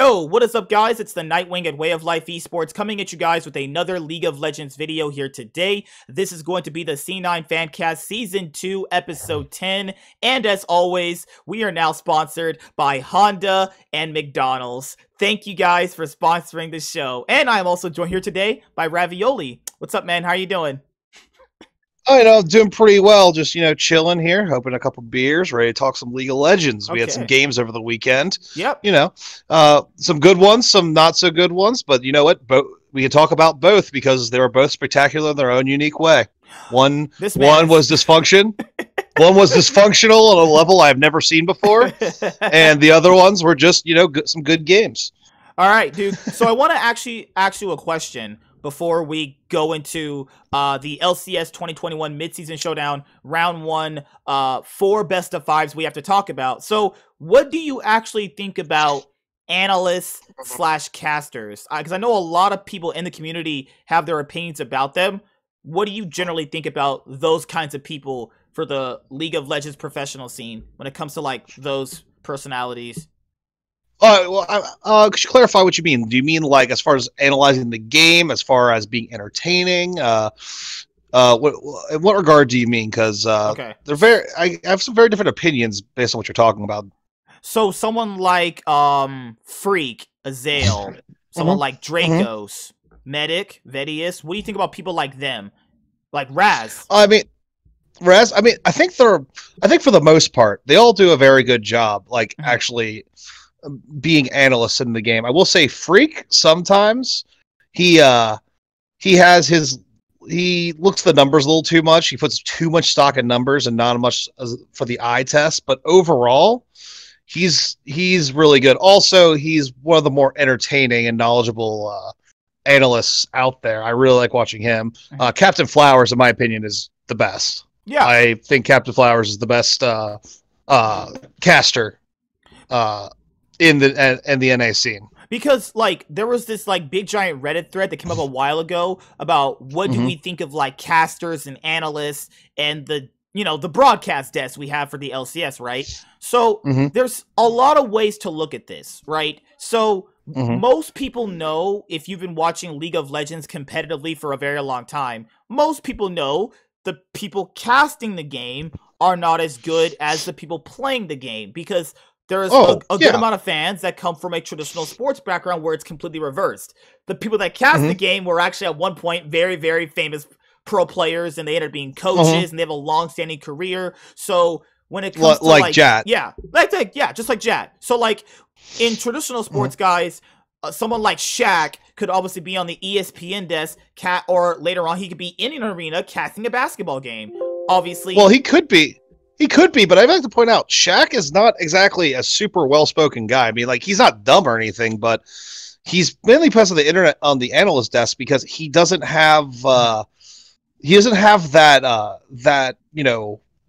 Yo, what is up, guys? It's the Nightwing at Way of Life Esports coming at you guys with another League of Legends video here today. This is going to be the C9FanCast Season 2, Episode 10. And as always, we are now sponsored by Honda and McDonald's. Thank you guys for sponsoring the show. And I'm also joined here today by Ravioli. What's up, man? How are you doing? Oh, doing pretty well. Just, chilling here, hoping a couple beers, ready to talk some League of Legends. We had some games over the weekend. Yep. Some good ones, some not so good ones, but you know what? We can talk about both because they were both spectacular in their own unique way. One was dysfunction. One was dysfunctional on a level I've never seen before, and the other ones were just, some good games. All right, dude. So I want to actually ask you a question before we go into the LCS 2021 midseason showdown round 1, 4 best of 5s we have to talk about. So what do you actually think about analysts / casters? Because I know a lot of people in the community have their opinions about them. What do you generally think about those kinds of people for the League of Legends professional scene when it comes to like those personalities? Could you clarify what you mean? Do you mean like as far as analyzing the game, as far as being entertaining? In what regard do you mean? Because I have some very different opinions based on what you're talking about. So someone like Freak, Azale, someone like Dracos, Medic, Vedius. What do you think about people like them, like Raz? I think for the most part they all do a very good job. Like actually being analysts in the game. I will say Freak sometimes he looks at the numbers a little too much. He puts too much stock in numbers and not much for the eye test, but overall he's really good. Also, he's one of the more entertaining and knowledgeable analysts out there. I really like watching him. Captain Flowers, in my opinion, is the best. Yeah. I think Captain Flowers is the best caster in the NA scene. Because like there was this like big giant Reddit thread that came up a while ago about what do we think of like casters and analysts and the the broadcast desk we have for the LCS, right? So there's a lot of ways to look at this, right? So most people know, if you've been watching League of Legends competitively for a very long time, most people know the people casting the game are not as good as the people playing the game, because there's a good amount of fans that come from a traditional sports background where it's completely reversed. The people that cast the game were actually at one point very, very famous pro players, and they ended up being coaches, and they have a long-standing career. So when it comes to like Jat. Just like Jat. So like in traditional sports, guys, someone like Shaq could obviously be on the ESPN desk, or later on he could be in an arena casting a basketball game. Obviously, well, he could be. But I'd like to point out, Shaq is not exactly a super well-spoken guy. I mean, like, he's not dumb or anything, but he's mainly present on the internet on the analyst desk because he doesn't have that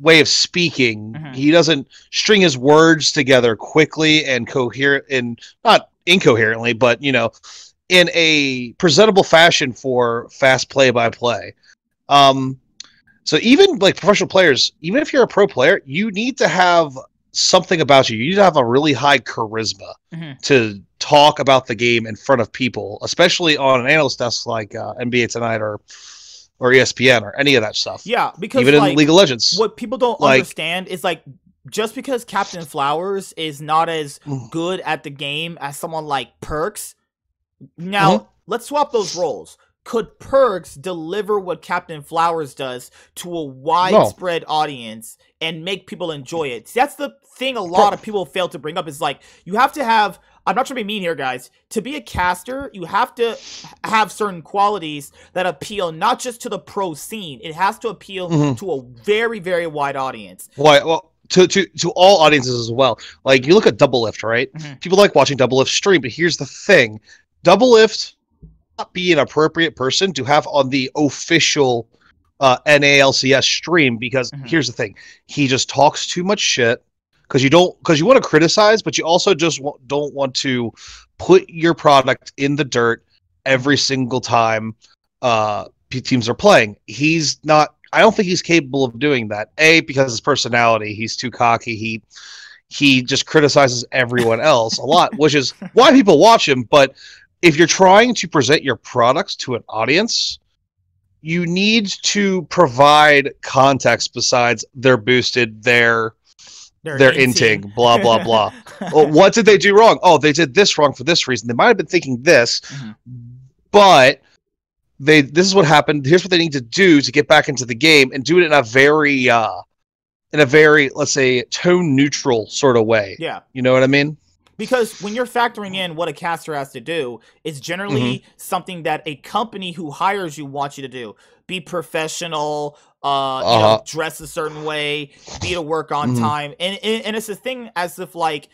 way of speaking. He doesn't string his words together quickly and coherent, and not incoherently, but in a presentable fashion for fast play-by-play. So even like professional players, even if you're a pro player, you need to have something about you. You need to have a really high charisma to talk about the game in front of people, especially on an analyst desk like NBA Tonight or ESPN or any of that stuff. Yeah, because even in League of Legends, what people don't understand is like just because Captain Flowers is not as good at the game as someone like Perks. Now let's swap those roles. Could Perks deliver what Captain Flowers does to a widespread audience and make people enjoy it? See, that's the thing a lot of people fail to bring up, is like, you have to have, I'm not trying to be mean here, guys, to be a caster, you have to have certain qualities that appeal not just to the pro scene, it has to appeal to a very, very wide audience. Why? Well, to all audiences as well. Like, you look at Doublelift, right? People like watching Doublelift stream, but here's the thing. Doublelift not be an appropriate person to have on the official NALCS stream, because here's the thing, he just talks too much shit because you want to criticize, but you also just don't want to put your product in the dirt every single time teams are playing. I don't think he's capable of doing that. Because his personality, he's too cocky. he just criticizes everyone else a lot, which is why people watch him. But if you're trying to present your products to an audience, you need to provide context besides they're boosted, they're inting, blah, blah, blah. Well, what did they do wrong? Oh, they did this wrong for this reason. They might have been thinking this, but this is what happened. Here's what they need to do to get back into the game, and do it in a very, let's say, tone neutral sort of way. Yeah. You know what I mean? Because when you're factoring in what a caster has to do, it's generally something that a company who hires you wants you to do. Be professional, dress a certain way, be to work on time. And it's a thing as if, like,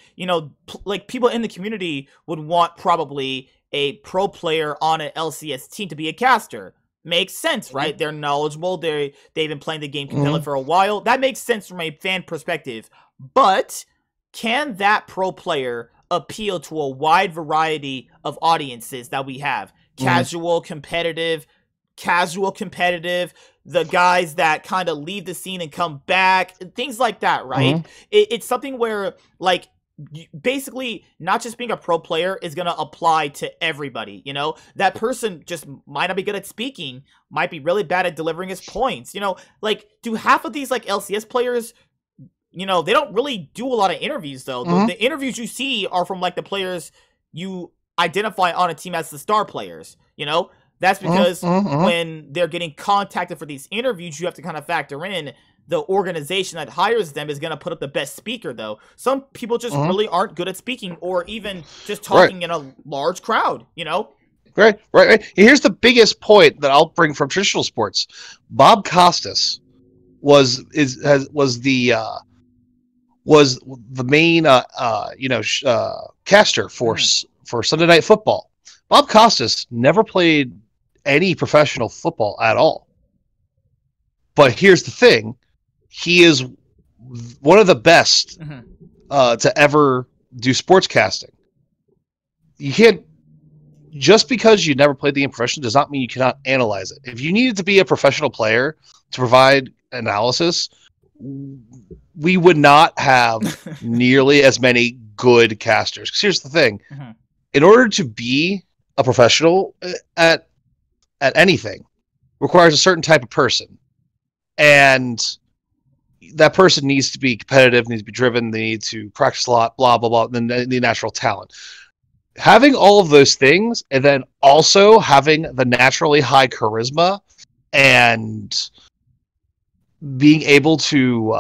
like people in the community would want probably a pro player on an LCS team to be a caster. Makes sense, right? They're knowledgeable. They've been playing the game competitively for a while. That makes sense from a fan perspective. But can that pro player appeal to a wide variety of audiences that we have? Casual, competitive, the guys that kind of leave the scene and come back, things like that, right? It's something where, like, basically not just being a pro player is going to apply to everybody. That person just might not be good at speaking, might be really bad at delivering his points. Like, do half of these, like, LCS players, they don't really do a lot of interviews, though. The interviews you see are from, like, the players you identify on a team as the star players. That's because when they're getting contacted for these interviews, you have to kind of factor in the organization that hires them is going to put up the best speaker, though. Some people just really aren't good at speaking, or even just talking in a large crowd, Right. Here's the biggest point that I'll bring from traditional sports. Bob Costas was the main caster for Sunday Night Football. Bob Costas never played any professional football at all. But here's the thing. He is one of the best to ever do sportscasting. You can't, just because you never played the game professionally does not mean you cannot analyze it. If you needed to be a professional player to provide analysis, we would not have nearly as many good casters. Because here's the thing. In order to be a professional at anything requires a certain type of person. And that person needs to be competitive, needs to be driven, they need to practice a lot, blah, blah, blah, and the natural talent. Having all of those things, and then also having the naturally high charisma and being able to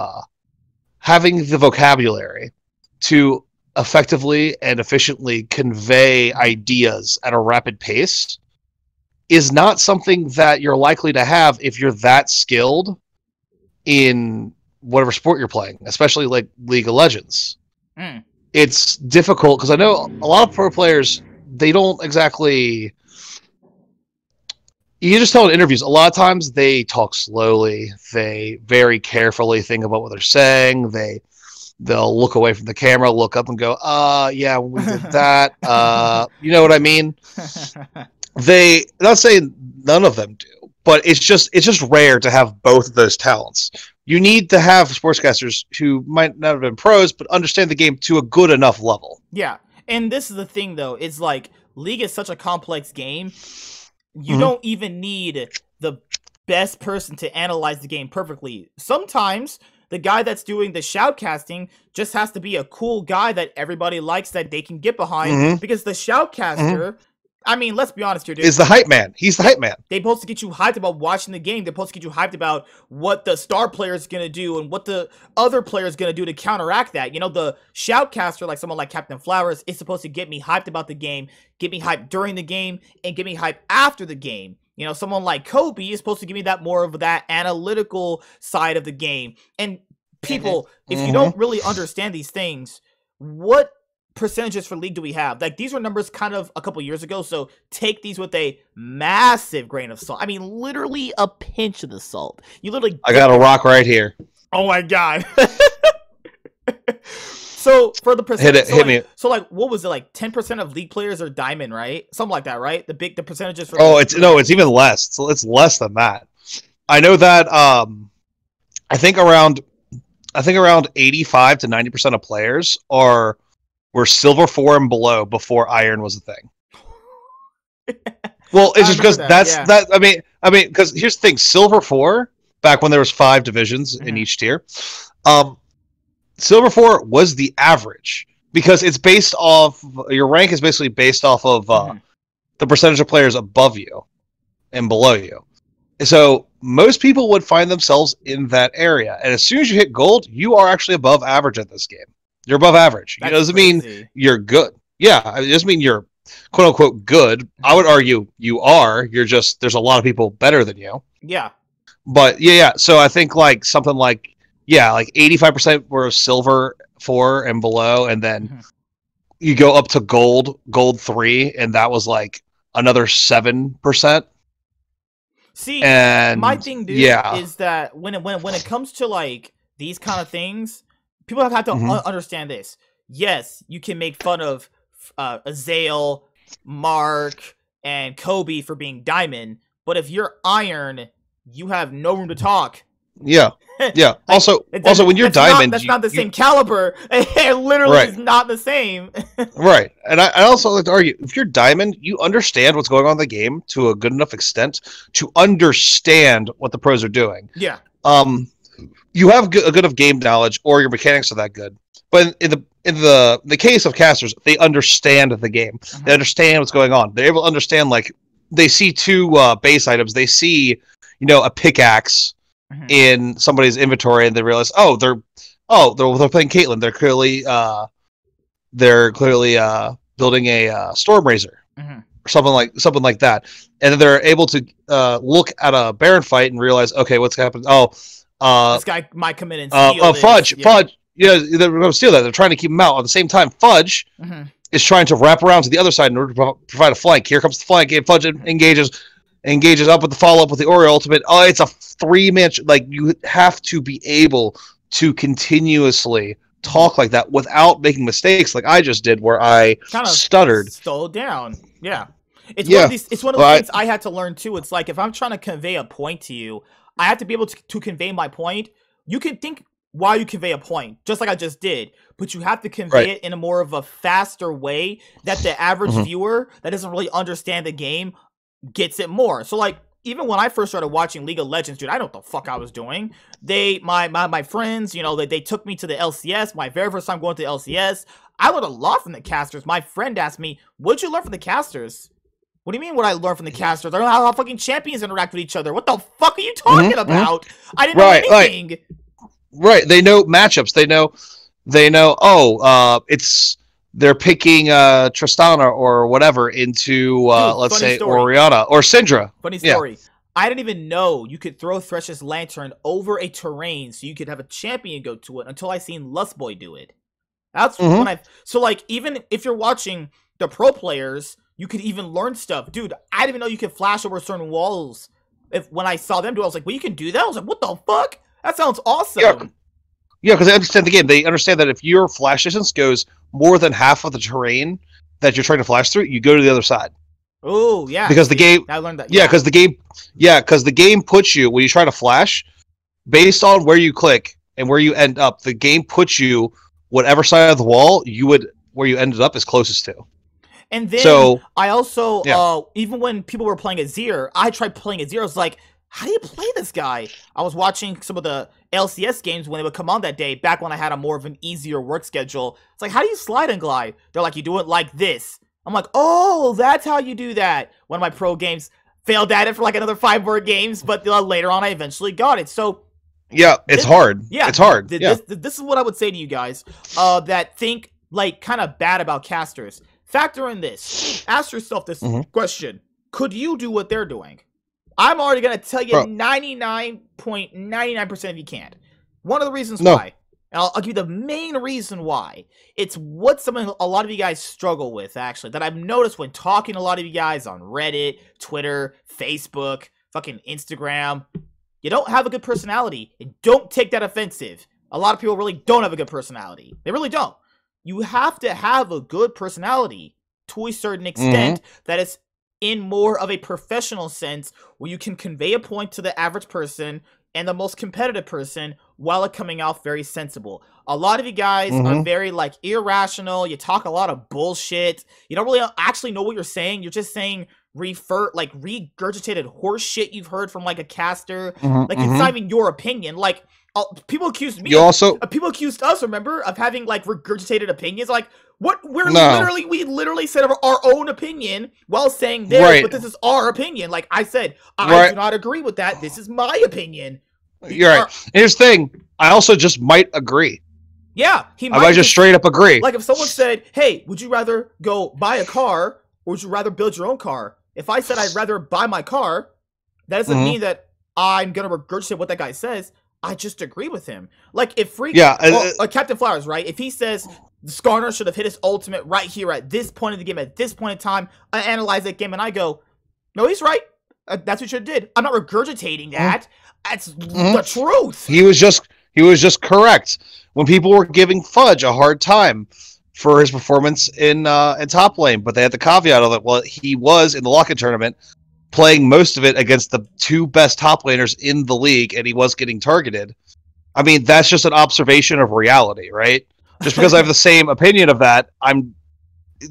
having the vocabulary to effectively and efficiently convey ideas at a rapid pace is not something that you're likely to have if you're that skilled in whatever sport you're playing, especially like League of Legends. It's difficult because I know a lot of pro players, they don't exactly... You just tell in interviews, a lot of times they talk slowly, they very carefully think about what they're saying, they'll look away from the camera, look up and go, yeah, we did that. You know what I mean? Not saying none of them do, but it's just rare to have both of those talents. You need to have sportscasters who might not have been pros, but understand the game to a good enough level. Yeah, and this is the thing, though. It's like, League is such a complex game. You don't even need the best person to analyze the game perfectly. Sometimes the guy that's doing the shoutcasting just has to be a cool guy that everybody likes, that they can get behind, because the shoutcaster... I mean, let's be honest here, dude. Is the hype man. He's the hype man. They're supposed to get you hyped about watching the game. They're supposed to get you hyped about what the star player is going to do and what the other player is going to do to counteract that. The shoutcaster, like someone like Captain Flowers, is supposed to get me hyped about the game, get me hyped during the game, and get me hyped after the game. Someone like Kobe is supposed to give me that more of that analytical side of the game. And people, if you don't really understand these things, what percentages for League do we have? Like, these were numbers kind of a couple years ago, so take these with a massive grain of salt. I mean, literally a pinch of the salt. You literally... I got a rock right here. Oh my god. So, for the percentage... Hit me. So, like, what was it? Like, 10% of League players are Diamond, right? Something like that, right? The percentages for... it's even less. It's less than that. I know that, I think around I think around 85 to 90% of players were silver 4 and below before iron was a thing. Well, it's just because that. I mean, because here's the thing: silver 4 back when there was 5 divisions in each tier. Silver 4 was the average because it's based off your rank is basically based off of the percentage of players above you and below you. So most people would find themselves in that area, and as soon as you hit gold, you are actually above average at this game. You're above average. It doesn't mean you're good. Yeah, it doesn't mean you're quote unquote good. I would argue you are. You're just there's a lot of people better than you. Yeah. But yeah. So I think like something like 85% were silver 4 and below, and then you go up to gold 3, and that was like another 7%. See, and my thing, dude, is that when it comes to like these kind of things, people have to understand this. Yes, you can make fun of Azael, Mark, and Kobe for being diamond, but if you're iron, you have no room to talk. Yeah. Yeah. Also, when you're diamond, that's not the same caliber. It literally is not the same. Right. And I also like to argue, if you're diamond, you understand what's going on in the game to a good enough extent to understand what the pros are doing. Yeah. You have a good enough game knowledge, or your mechanics are that good. But in the case of casters, they understand the game. They understand what's going on. They're able to understand, like, they see 2 base items. They see, a pickaxe in somebody's inventory, and they realize, they're playing Caitlyn. They're clearly building a Storm Razor or something like that, and then they're able to look at a Baron fight and realize, okay, what's happening? This guy might come in and steal Fudge. Yeah, they're going to steal that. They're trying to keep him out. At the same time, Fudge is trying to wrap around to the other side in order to provide a flank. Here comes the flank. And Fudge engages up with the follow-up with the Ori ultimate. Oh, it's a 3-man. Like, you have to be able to continuously talk like that without making mistakes like I just did where I kind of stuttered. Slowed down. Yeah. It's one of the things I had to learn, too. It's like, if I'm trying to convey a point to you, I have to be able to convey my point. You can think while you convey a point, just like I just did, but you have to convey it in a more of a faster way that the average viewer that doesn't really understand the game gets it more. So, like, even when I first started watching League of Legends, dude, I know what the fuck I was doing. My friends, they took me to the LCS, my very first time going to the LCS. I learned a lot from the casters. My friend asked me, what'd you learn from the casters? What do you mean what I learned from the casters? I learned how fucking champions interact with each other. What the fuck are you talking about? I didn't know anything. Right. They know matchups. They know, they're picking Tristana or whatever into, let's say, Orianna or Syndra. Funny story. Yeah. I didn't even know you could throw Thresh's Lantern over a terrain so you could have a champion go to it until I seen Lustboy do it. That's when so, like, even if you're watching the pro players, you could even learn stuff. Dude, I didn't even know you could flash over certain walls. When I saw them do it, I was like, well, you can do that? I was like, what the fuck? That sounds awesome. Yeah, because they understand the game. They understand that if your flash distance goes more than half of the terrain that you're trying to flash through, you go to the other side. Oh, yeah. Because the game... I learned that. Yeah, because the game puts you, when you try to flash, based on where you click and where you end up, the game puts you whatever side of the wall where you ended up is closest to. And then I also, even when people were playing Azir, I tried playing Azir. I was like, how do you play this guy? I was watching some of the LCS games when they would come on that day, back when I had a more of an easier work schedule. It's like, how do you slide and glide? They're like, you do it like this. I'm like, oh, that's how you do that. One of my pro games failed at it for like another 5 more games, but later on I eventually got it. So yeah, it's hard. Yeah, it's hard. This is what I would say to you guys that think like kind of bad about casters. Factor in this. Ask yourself this question. Could you do what they're doing? I'm already going to tell you 99.99% of you can't. One of the reasons why, and I'll give you the main reason why, it's what a lot of you guys struggle with, actually, that I've noticed when talking to a lot of you guys on Reddit, Twitter, Facebook, fucking Instagram. You don't have a good personality, and don't take that offensive. A lot of people really don't have a good personality. They really don't. You have to have a good personality to a certain extent that is in more of a professional sense where you can convey a point to the average person and the most competitive person while coming out very sensible. A lot of you guys are very like irrational. You talk a lot of bullshit. You don't really actually know what you're saying. You're just saying regurgitated horse shit you've heard from like a caster. Like it's not even your opinion. Like people accused me. People accused us. Remember, of having like regurgitated opinions. Like what? We literally said our own opinion while saying theirs, but this is our opinion. Like I said, I do not agree with that. This is my opinion. You're right. Here's the thing. I also just might agree. Yeah, I might just straight up agree. Like if someone said, "Hey, would you rather go buy a car or would you rather build your own car?" If I said I'd rather buy my car, that doesn't mean that I'm gonna regurgitate what that guy says. I just agree with him. Like if Captain Flowers, right? If he says Skarner should have hit his ultimate right here at this point in the game, at this point in time, I analyze that game and I go, no, he's right. That's what you should have did. I'm not regurgitating that. That's the truth. He was just correct when people were giving Fudge a hard time for his performance in top lane, but they had the caveat of it. Well, he was in the lock-in tournament playing most of it against the two best top laners in the league, and he was getting targeted. I mean, that's just an observation of reality, right? Just because I have the same opinion of that,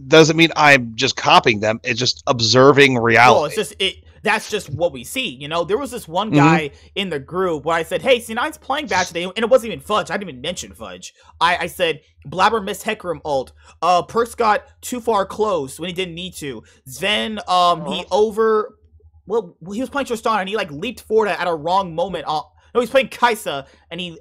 doesn't mean I'm just copying them. It's just observing reality. Well, it's just that's just what we see, you know? There was this one guy in the group where I said, hey, C9's playing bad today, and it wasn't even Fudge. I didn't even mention Fudge. I said, Blabber missed Hecarim ult. Perks got too far close when he didn't need to. Then, he was playing Tristan, and he, like, leaped forward at a wrong moment. No, he's playing Kaisa, and he,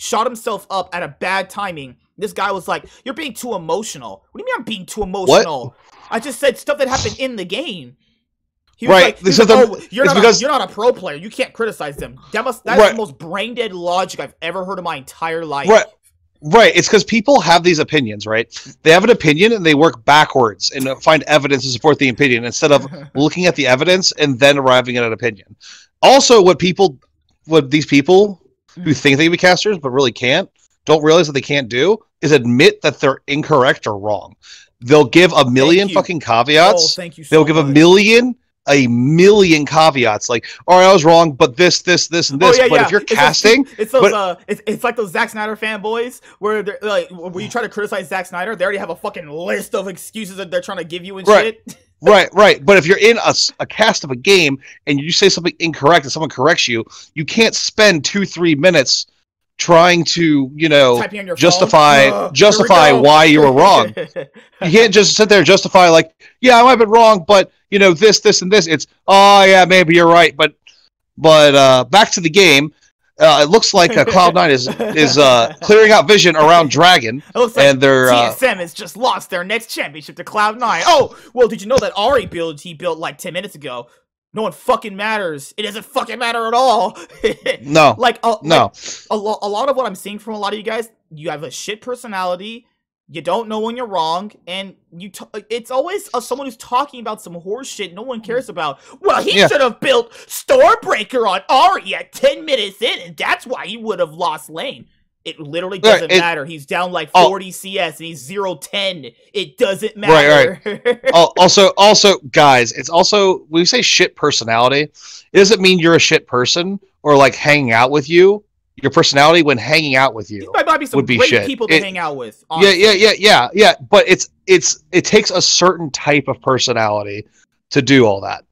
shot himself up at a bad timing. This guy was like, you're being too emotional. What do you mean I'm being too emotional? What? I just said stuff that happened in the game. He was like, you're not a pro player. You can't criticize them. That's the most brain-dead logic I've ever heard in my entire life. Right. It's because people have these opinions, right? They have an opinion and they work backwards and find evidence to support the opinion instead of looking at the evidence and then arriving at an opinion. Also, what these people who think they can be casters but really don't realize that they can't do is admit that they're incorrect or wrong. They'll give a million fucking caveats. Thank you so They'll give much. a million caveats, like, all right, I was wrong, but this, and this. But if you're casting, it's like those Zack Snyder fanboys where they're like, when you try to criticize Zack Snyder, they already have a fucking list of excuses that they're trying to give you and shit. Right. But if you're in a cast of a game and you say something incorrect and someone corrects you, you can't spend 2-3 minutes trying to, justify why you were wrong. You can't just sit there and justify like, yeah, I might have been wrong, but this and this. It's, oh yeah, maybe you're right, but back to the game. It looks like Cloud9 is clearing out vision around Dragon. It looks like TSM has just lost their next championship to Cloud9. Oh, well, did you know that Ari build he built like 10 minutes ago? No one fucking matters. It doesn't fucking matter at all. No. No. A lot of what I'm seeing from a lot of you guys, you have a shit personality. You don't know when you're wrong, and it's always someone who's talking about some horse shit no one cares about. Well, he should have built Stormbreaker on Ari at 10 minutes in, and that's why he would have lost lane. It literally doesn't matter. He's down like 40 CS, and he's 0-10. It doesn't matter. Right. Also, guys, it's also, when you say shit personality, it doesn't mean you're a shit person or like hanging out with you. Your personality when hanging out with you might be some would be great shit. people to hang out with. Honestly. Yeah. But it takes a certain type of personality to do all that.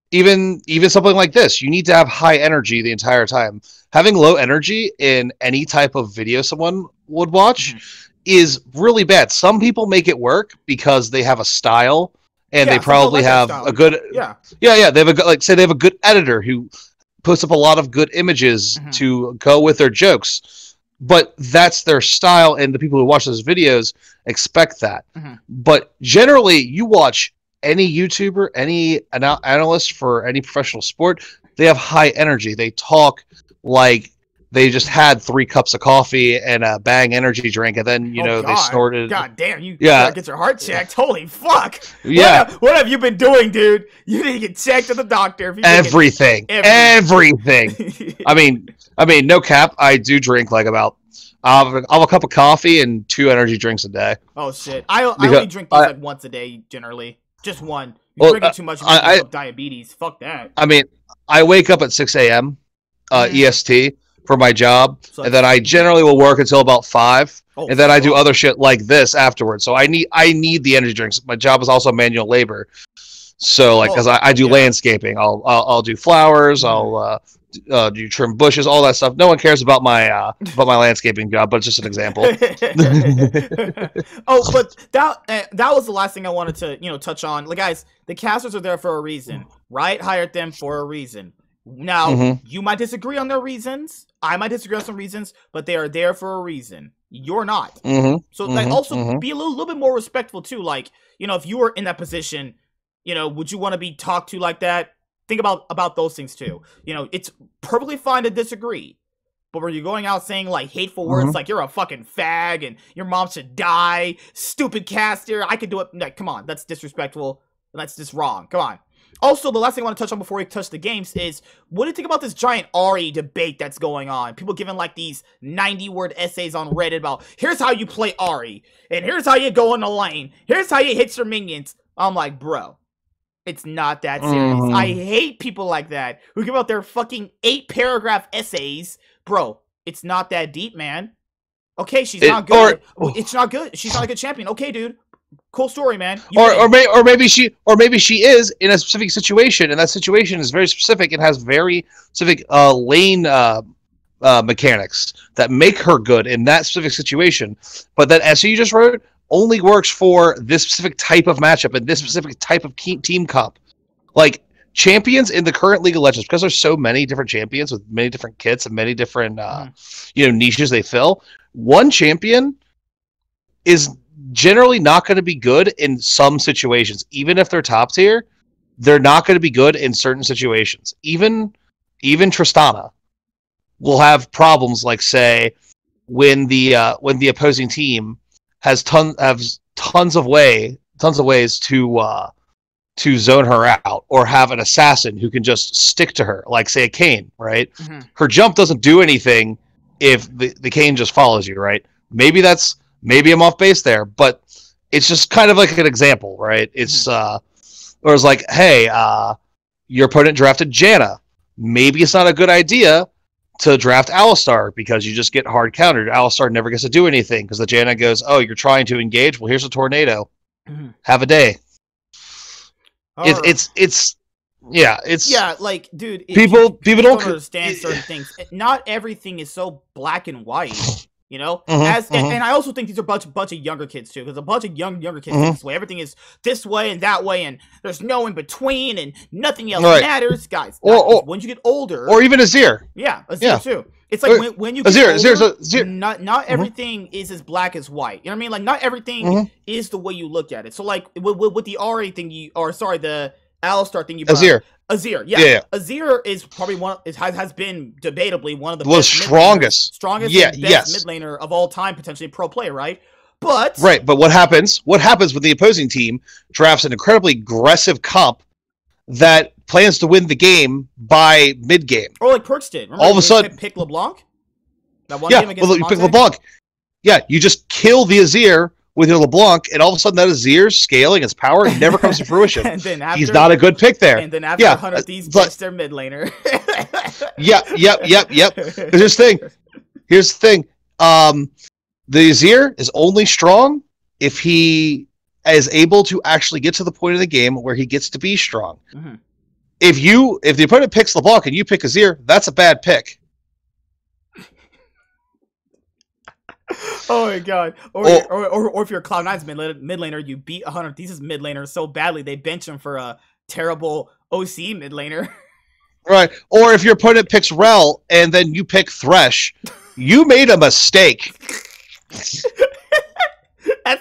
Even something like this, you need to have high energy the entire time. Having low energy in any type of video someone would watch is really bad. Some people make it work because they have a style and they probably have a good they have they have a good editor who puts up a lot of good images to go with their jokes, but that's their style, and the people who watch those videos expect that. But generally, you watch any YouTuber, any analyst for any professional sport, they have high energy. They talk like they just had 3 cups of coffee and a Bang energy drink, and then they snorted. God damn, you gotta get your heart checked. Holy fuck! Yeah, what have you been doing, dude? You need to get checked at the doctor. Everything. I mean, no cap. I do drink like about I'll have a cup of coffee and 2 energy drinks a day. Oh shit! I only drink these like once a day generally. Just one. You're drinking too much, you have diabetes. Fuck that. I mean, I wake up at 6 a.m. EST for my job, So and then I generally will work until about 5, and then I do wow. other shit like this afterwards. So I need the energy drinks. My job is also manual labor, so like because I do landscaping, I'll do flowers, I'll do trim bushes, all that stuff. No one cares about my landscaping job, but it's just an example. Oh, but that was the last thing I wanted to touch on. Like, guys, the casters are there for a reason. Riot hired them for a reason. Now, you might disagree on their reasons. I might disagree on some reasons, but they are there for a reason. You're not. So, like, also be a little bit more respectful too. Like, if you were in that position, would you want to be talked to like that? Think about those things too. It's perfectly fine to disagree, but when you're going out saying like hateful words, like you're a fucking fag and your mom should die, stupid caster, I could do it. Like, come on, that's disrespectful. That's just wrong. Come on. Also, the last thing I want to touch on before we touch the games is, what do you think about this giant Ahri debate that's going on? People giving like these 90-word essays on Reddit about, here's how you play Ahri, and here's how you go in the lane, here's how you hit your minions. I'm like, bro, it's not that serious. I hate people like that who give out their fucking 8-paragraph essays. Bro, it's not that deep, man. Okay, she's not good. It's not good. She's not a good champion. Okay, dude. Cool story, man. Or maybe she is in a specific situation, and that situation is very specific and has very specific lane mechanics that make her good in that specific situation. But that essay you just wrote only works for this specific type of matchup and this specific type of team comp. Like, champions in the current League of Legends, because there's so many different champions with many different kits and many different niches they fill. One champion is generally not going to be good in some situations. Even if they're top tier, they're not going to be good in certain situations. Even Tristana will have problems, like, say, when the opposing team has tons of ways to zone her out, or have an assassin who can just stick to her, like, say, a Kayn, right? Her jump doesn't do anything if the Kayn just follows you, right? Maybe I'm off base there, but it's just kind of like an example, right? It's or it's like, hey, your opponent drafted Janna. Maybe it's not a good idea to draft Alistar because you just get hard countered. Alistar never gets to do anything because the Janna goes, oh, you're trying to engage? Well, here's a tornado. Have a day. It's like, dude, people don't understand certain things. Not everything is so black and white. And I also think these are a bunch of younger kids too, because a bunch of younger kids think this way. Everything is this way and that way, and there's no in between, and nothing else matters, guys. When you get older, or even Azir, Azir too. It's like when you get older, not everything is as black as white. You know what I mean? Like, not everything is the way you look at it. So, like, with the Ahri thing, the Alistar thing you brought up. Azir, yeah. Azir is probably has been debatably one of the strongest and best mid laner of all time, potentially pro player, right? But what happens when the opposing team drafts an incredibly aggressive comp that plans to win the game by mid game, or like Perks did? Remember, all of a sudden pick LeBlanc. That one game against you pick LeBlanc. Yeah, you just kill the Azir with your LeBlanc, and all of a sudden that Azir's scaling its power never comes to fruition. And then he's not a good pick there. And then after 100 of these beats their mid laner. Yep. Here's the thing. The Azir is only strong if he is able to actually get to the point of the game where he gets to be strong. If the opponent picks LeBlanc and you pick Azir, that's a bad pick. Oh my god! Or if you're Cloud9's mid laner, you beat 100 Thesis mid laner so badly they bench him for a terrible OC mid laner. Right. Or if your opponent picks Rel and then you pick Thresh, you made a mistake. That's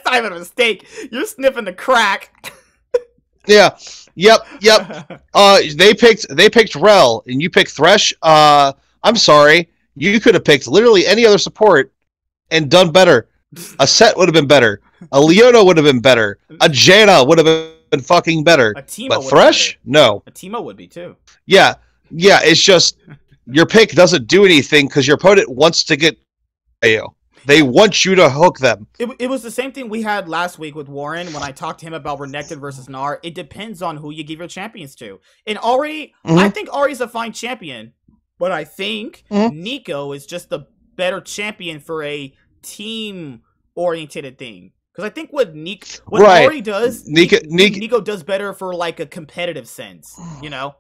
not even a mistake. You're sniffing the crack. Yeah. Yep. They picked Rel and you picked Thresh. I'm sorry. You could have picked literally any other support and done better. A Set would have been better. A Leona would have been better. A Janna would have been fucking better. But Thresh? No. A Teemo would be too. Yeah, it's just your pick doesn't do anything because your opponent wants to get you. They want you to hook them. It was the same thing we had last week with Warren when I talked to him about Renekton versus Gnar. It depends on who you give your champions to. And Ahri, I think Ahri's a fine champion. But I think Mhm. Nico is just the better champion for a team-oriented thing. Because I think what Right. Ori does, Nika, Nico does better for like a competitive sense, you know?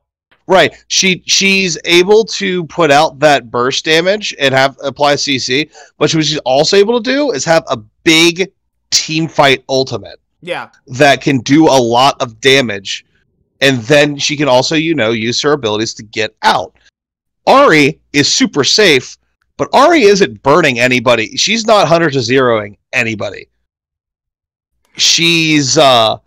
right. She's able to put out that burst damage and have apply CC, but what she's also able to do is have a big team fight ultimate. Yeah. That can do a lot of damage, and then she can also, use her abilities to get out. Ahri is super safe, but Ahri isn't burning anybody. She's not 100 to zeroing anybody. She's gonna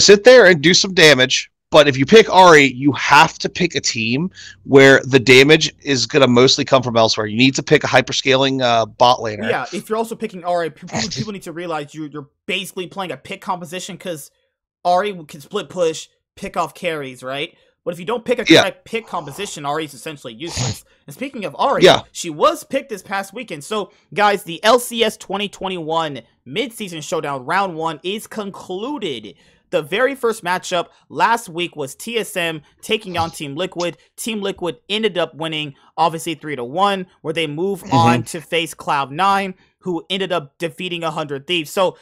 sit there and do some damage. But if you pick Ahri, you have to pick a team where the damage is going to mostly come from elsewhere. You need to pick a hyperscaling bot laner. Yeah, if you're also picking Ahri, people need to realize you're basically playing a pick composition because Ahri can split push, pick off carries, right? But if you don't pick a correct pick composition, Ahri is essentially useless. And speaking of Ahri, she was picked this past weekend. So, guys, the LCS 2021 mid-season showdown round 1 is concluded. The very first matchup last week was TSM taking on Team Liquid. Team Liquid ended up winning, obviously 3-1, where they move on to face Cloud9, who ended up defeating 100 Thieves. So,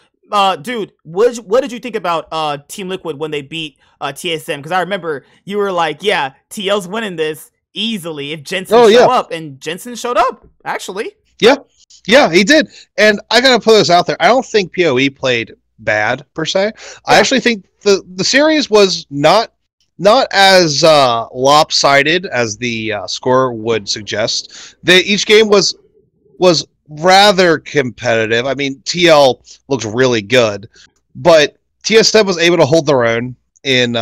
dude, what did you think about Team Liquid when they beat TSM? Because I remember you were like, yeah, TL's winning this easily if Jensen show up. And Jensen showed up, actually. Yeah, he did. And I got to put this out there. I don't think PoE played bad per se. I actually think the series was not as lopsided as the score would suggest. Each game was rather competitive. I mean, TL looked really good, but TSM was able to hold their own in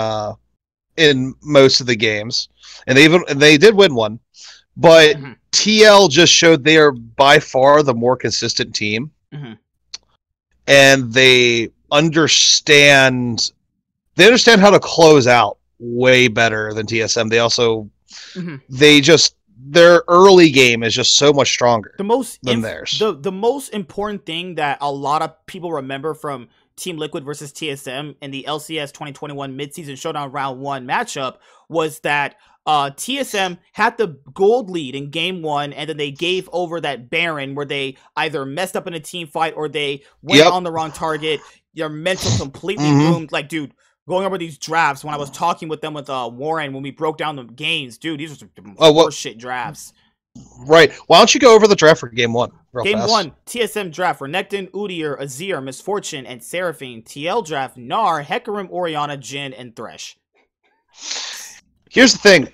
most of the games, and they did win one. But TL just showed they are by far the more consistent team. And they understand how to close out way better than TSM. They also their early game is just so much stronger than theirs. The most important thing that a lot of people remember from Team Liquid versus TSM in the LCS 2021 midseason showdown round 1 matchup was that TSM had the gold lead in game 1, and then they gave over that Baron where they either messed up in a team fight or they went on the wrong target. Your mental completely boomed. Like, dude, going over these drafts, when I was talking with them with Warren, when we broke down the games, dude, these were some horseshit drafts. Right. Why don't you go over the draft for game 1? Game 1, TSM draft, Renekton, Udyr, Azir, Misfortune, and Seraphine. TL draft, Gnar, Hecarim, Orianna, Jhin, and Thresh. Here's the thing.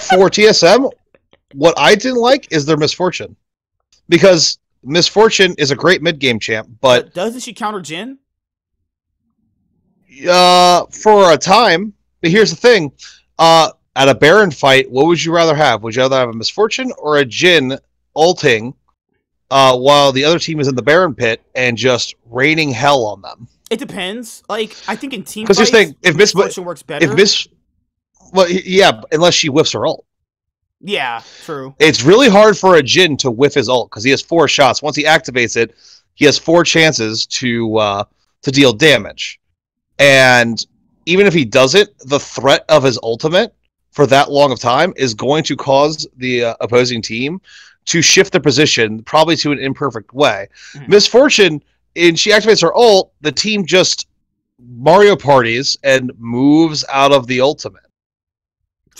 For TSM, what I didn't like is their Misfortune. Because Misfortune is a great mid-game champ, but doesn't she counter Jhin? For a time. But here's the thing. At a Baron fight, what would you rather have? Would you rather have a Misfortune or a Jhin ulting while the other team is in the Baron pit and just raining hell on them? It depends. Like, I think in team fights, if Misfortune works better. Well, yeah, unless she whiffs her ult. Yeah, true. It's really hard for a Jhin to whiff his ult because he has 4 shots. Once he activates it, he has 4 chances to deal damage. And even if he doesn't, the threat of his ultimate for that long of time is going to cause the opposing team to shift their position, probably to an imperfect way. Misfortune, and she activates her ult, the team just Mario parties and moves out of the ultimate.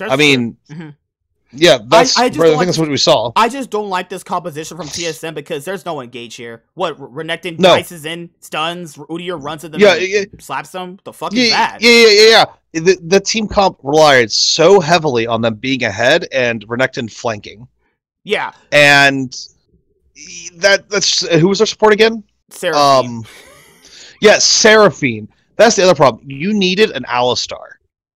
I mean, yeah, I think that's what we saw. I just don't like this composition from TSM because there's no engage here. What, Renekton dices in, stuns, Udyr runs at them and slaps them? The fuck is that? Yeah. The team comp relied so heavily on them being ahead and Renekton flanking. Yeah. And that's who was their support again? Seraphine. Seraphine. That's the other problem. You needed an Alistar.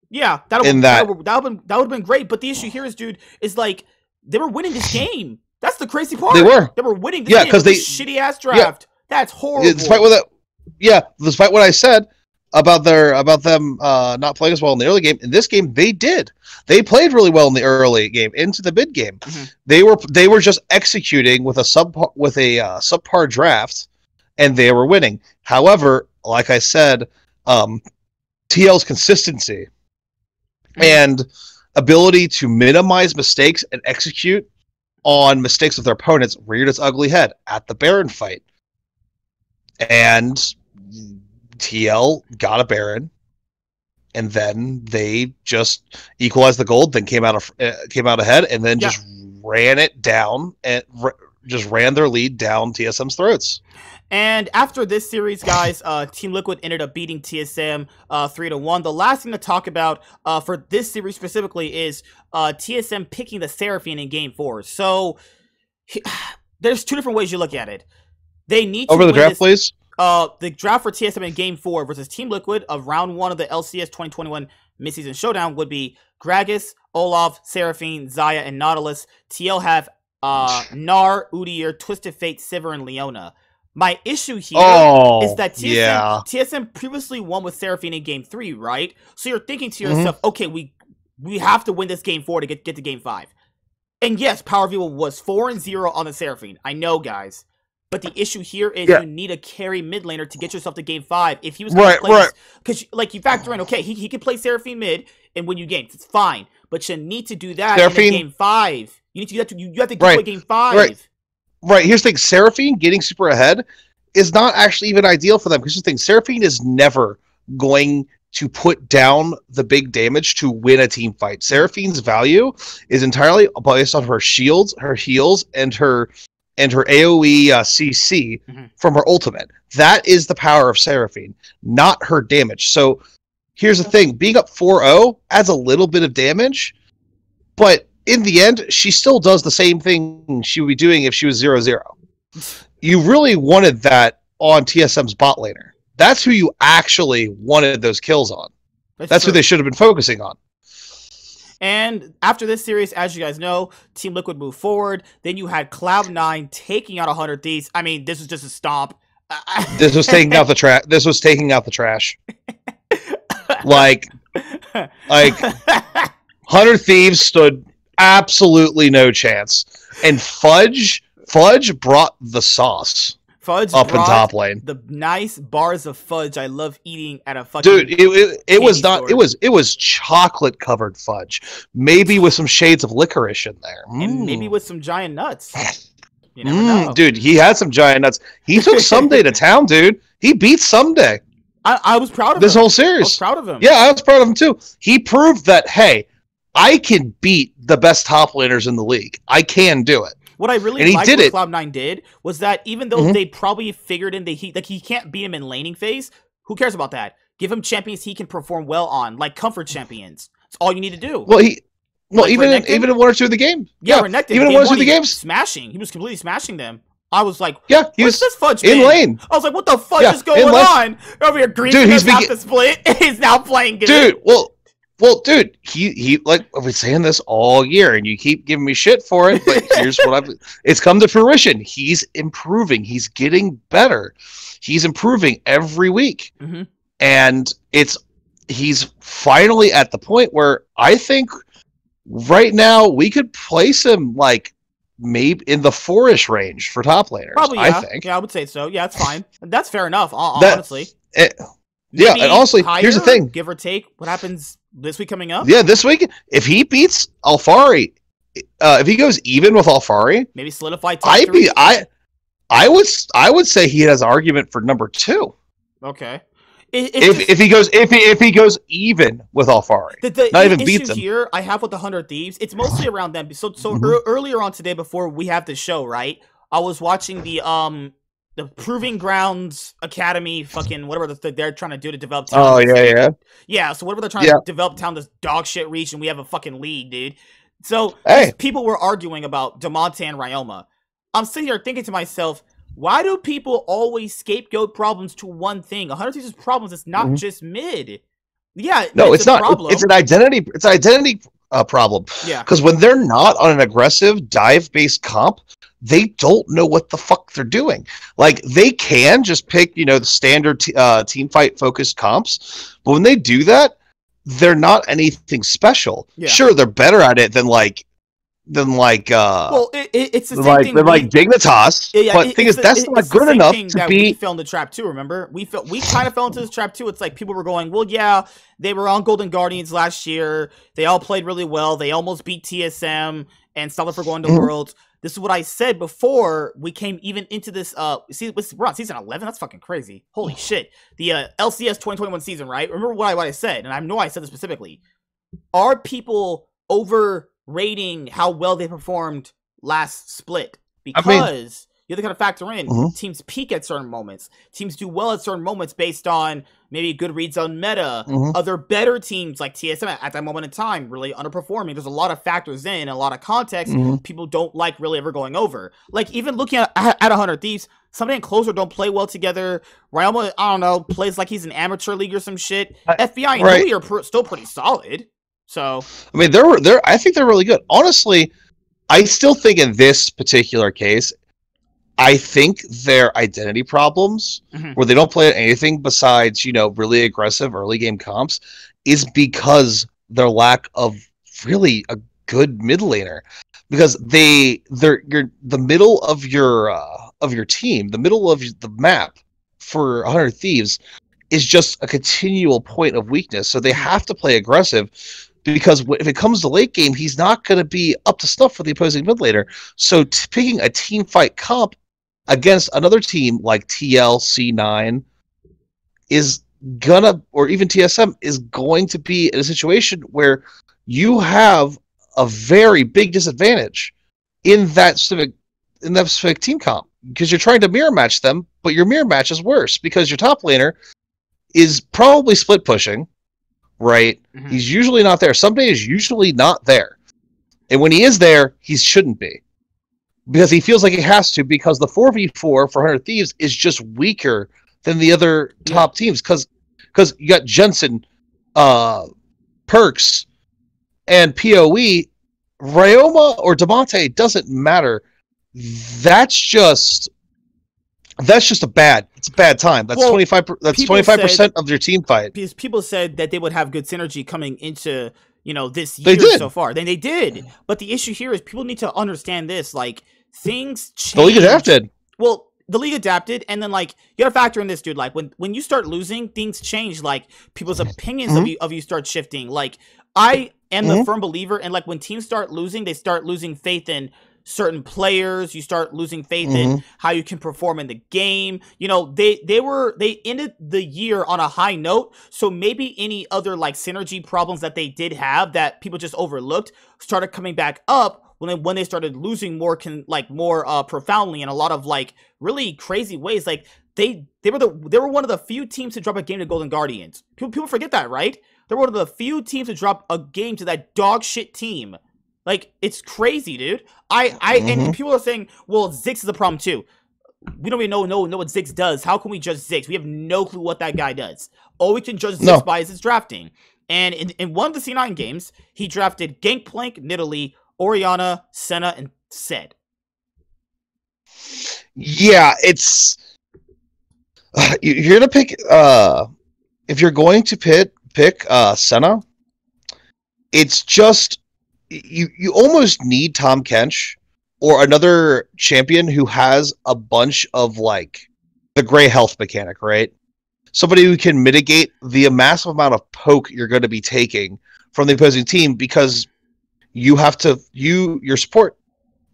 Yeah, that would have been great. But the issue here is, dude, is like they were winning this game. That's the crazy part. They were winning this game because they shitty ass draft. That's horrible. Despite what I said about them not playing as well in the early game, in this game they did. They played really well in the early game into the mid game. They were just executing with a subpar draft, and they were winning. However, like I said, TL's consistency. And ability to minimize mistakes and execute on mistakes of their opponents reared its ugly head at the Baron fight. And TL got a Baron, and then they just equalized the gold, then came out ahead, and then just ran it down and just ran their lead down TSM's throats. And after this series, guys, Team Liquid ended up beating TSM 3-1. The last thing to talk about for this series specifically is TSM picking the Seraphine in Game 4. So there's two different ways you look at it. They need to over the draft, please. The draft for TSM in Game 4 versus Team Liquid of Round 1 of the LCS 2021 Midseason Showdown would be Gragas, Olaf, Seraphine, Xayah, and Nautilus. TL have Gnar, Udyr, Twisted Fate, Sivir, and Leona. My issue here is that TSM previously won with Seraphine in Game 3, right? So you're thinking to yourself, okay, we have to win this Game 4 to get to Game 5. And yes, Power View was 4-0 on the Seraphine. I know, guys. But the issue here is you need a carry mid laner to get yourself to Game 5. If he was going to play, because like you factor in, okay, he can play Seraphine mid and win you games. It's fine, but you need to do that in Game 5. You need to do that. You have to get to Game 5. Right. Here's the thing: Seraphine getting super ahead is not actually even ideal for them, because the thing, Seraphine is never going to put down the big damage to win a team fight. Seraphine's value is entirely based on her shields, her heals, and her AoE CC from her ultimate. That is the power of Seraphine, not her damage. So here's the thing. Being up 4-0 adds a little bit of damage, but in the end, she still does the same thing she would be doing if she was 0-0. You really wanted that on TSM's bot laner. That's who you actually wanted those kills on. That's who they should have been focusing on. And after this series, as you guys know, Team Liquid moved forward. Then you had Cloud9 taking out 100 Thieves. I mean, this was just a stomp. This was taking out the trash. This was taking out the trash. like 100 Thieves stood absolutely no chance. And Fudge brought the sauce. Fudge up in top lane. The nice bars of fudge I love eating at a fucking it was not store. it was chocolate covered fudge, maybe with some shades of licorice in there, and maybe with some giant nuts. You never know. Dude, he had some giant nuts. He took Someday to town, dude. He beat Someday. I was proud of this him. whole series. I was proud of him. Yeah, I was proud of him too. He proved that, hey, I can beat the best top laners in the league. I can do it. What I really liked what Cloud9 did was that even though they probably figured in he can't beat him in laning phase, who cares about that? Give him champions he can perform well on, like comfort champions. That's all you need to do. Well, even in one or two of the games. Yeah, Renekton, even in one or two of the games. Smashing. He was completely smashing them. I was like, he was this fudge in lane. I was like, what the fudge is going on? Over here, Green has half the split. He's now playing good. Dude, well, dude, he like I've been saying this all year, and you keep giving me shit for it. But here's what it's come to fruition. He's improving. He's getting better. He's improving every week, and he's finally at the point where I think right now we could place him like maybe in the 4-ish range for top laners. Probably, yeah. I think. Yeah, I would say so. Yeah, it's fine. That's fair enough. Honestly. Yeah, and also, here's the thing. Give or take, what happens this week coming up? Yeah, this week, if he beats Alfari, if he goes even with Alfari, maybe solidify top 3? I would say he has argument for number 2. Okay. If he goes even with Alfari, not even beats him. Here, I have with the 100 Thieves. It's mostly around them. So earlier on today, before we have the show, right? I was watching the Proving Grounds Academy, fucking whatever they're trying to do to develop town. Oh, yeah. Yeah, so whatever they're trying to develop town, this dog shit region, we have a fucking league, dude. So, people were arguing about Damonte and Ryoma. I'm sitting here thinking to myself, why do people always scapegoat problems to one thing? 100 Thieves' problems is not just mid. Yeah, no, it's not. Problem. It's an identity problem. Yeah. Because when they're not on an aggressive dive-based comp, they don't know what the fuck they're doing. Like, they can just pick, the standard team fight focused comps, but when they do that, they're not anything special. Yeah. Sure, they're better at it than like well, it's the same thing. Than like Dignitas. Yeah, but the thing is, that's not good enough to be. We fell in the trap too. Remember, we kind of fell into this trap too. It's like people were going, well, yeah, they were on Golden Guardians last year. They all played really well. They almost beat TSM and stopped for going to Worlds. This is what I said before we came even into this. We're on season 11. That's fucking crazy. Holy shit. The LCS 2021 season, right? Remember what I said, and I know I said this specifically. Are people overrating how well they performed last split? Because you have to kind of factor in teams peak at certain moments. Teams do well at certain moments based on maybe good reads on meta. Other better teams like TSM at that moment in time really underperforming. There's a lot of factors in, a lot of context people don't like really ever going over. Like even looking at 100 Thieves, somebody and Closer don't play well together. Ryoma, I don't know, plays like he's an amateur league or some shit. FBI and Louis are still pretty solid. So I mean, I think they're really good. Honestly, I still think in this particular case, I think their identity problems, where they don't play anything besides, really aggressive early game comps, is because their lack of really a good mid laner. Because the middle of your team, the middle of the map for 100 Thieves is just a continual point of weakness. So they have to play aggressive. Because if it comes to late game, he's not going to be up to snuff for the opposing mid laner. So picking a team fight comp against another team like TL, C9 is gonna, or even TSM, is going to be in a situation where you have a very big disadvantage in that specific team comp, because you're trying to mirror match them, but your mirror match is worse because your top laner is probably split pushing. Right? He's usually not there. Someday is usually not there. And when he is there, he shouldn't be. Because he feels like he has to, because the 4v4 for 100 Thieves is just weaker than the other top teams. Because you got Jensen, Perks, and PoE. Ryoma or Damante doesn't matter. That's just a bad time. That's 25%. That's 25% of your team fight. Because people said that they would have good synergy coming into this year so far. Then they did. But the issue here is people need to understand this. Like things change. The league adapted. Well, the league adapted, and then like you gotta factor in this, dude. Like when you start losing, things change. Like people's opinions of you start shifting. Like I am a firm believer, and like when teams start losing, they start losing faith in certain players. You start losing faith in how you can perform in the game. They ended the year on a high note, so maybe any other like synergy problems that they did have that people just overlooked started coming back up when they started losing more profoundly in a lot of like really crazy ways. Like they were one of the few teams to drop a game to Golden Guardians. People forget that, right? They're one of the few teams to drop a game to that dog shit team. Like, it's crazy, dude. And people are saying, well, Ziggs is the problem too. We don't even know what Ziggs does. How can we judge Ziggs? We have no clue what that guy does. All we can judge Ziggs by is his drafting. And in one of the C9 games, he drafted Gangplank, Nidalee, Orianna, Senna, and Zed. Yeah, it's... you're gonna pick... if you're going to pick Senna, it's just... You almost need Tom Kench or another champion who has a bunch of like the gray health mechanic, right? Somebody who can mitigate the massive amount of poke you're going to be taking from the opposing team, because your support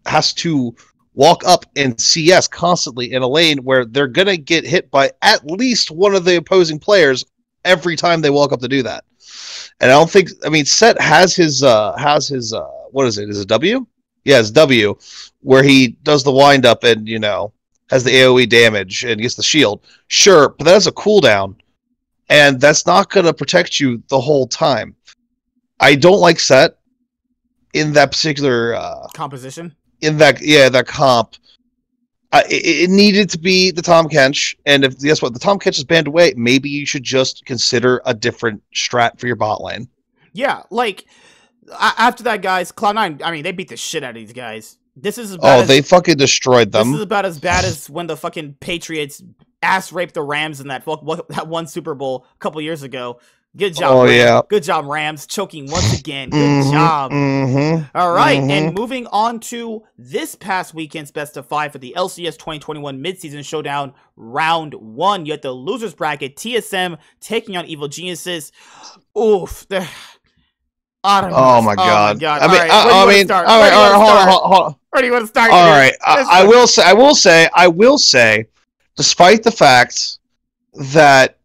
has to walk up in CS constantly in a lane where they're going to get hit by at least one of the opposing players every time they walk up to do that. And I don't think, Set has his what is it? Is it W? Yeah, it's W, where he does the wind up and, has the AoE damage and gets the shield. Sure, but that's a cooldown, and that's not going to protect you the whole time. I don't like Set in that particular composition. In that comp. It needed to be the Tom Kench, and if guess what, the Tom Kench is banned away, maybe you should just consider a different strat for your bot lane. Yeah, like after that, guys, Cloud9, they beat the shit out of these guys. This is about they fucking destroyed them. This is about as bad as when the fucking Patriots ass raped the Rams in that one Super Bowl a couple years ago. Good job, Oh Rams. yeah. Good job, Rams. Choking once again. Good job. All right, and moving on to this past weekend's best of 5 for the LCS 2021 midseason showdown round 1. You had the losers bracket, TSM taking on Evil Geniuses. Oof. I don't know. Oh my god. I mean, all right, hold on. Where do you want to start? All right. I will say, despite the fact that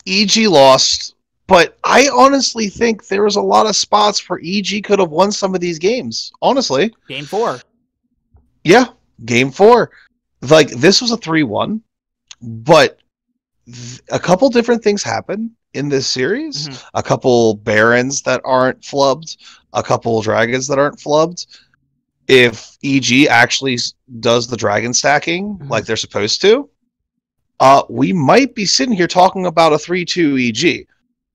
EG lost, but I honestly think there was a lot of spots where EG could have won some of these games. Honestly. Game 4. Yeah, game 4. Like, this was a 3-1, but a couple different things happened in this series. A couple Barons that aren't flubbed, a couple Dragons that aren't flubbed. If EG actually does the Dragon stacking like they're supposed to, we might be sitting here talking about a 3-2 EG.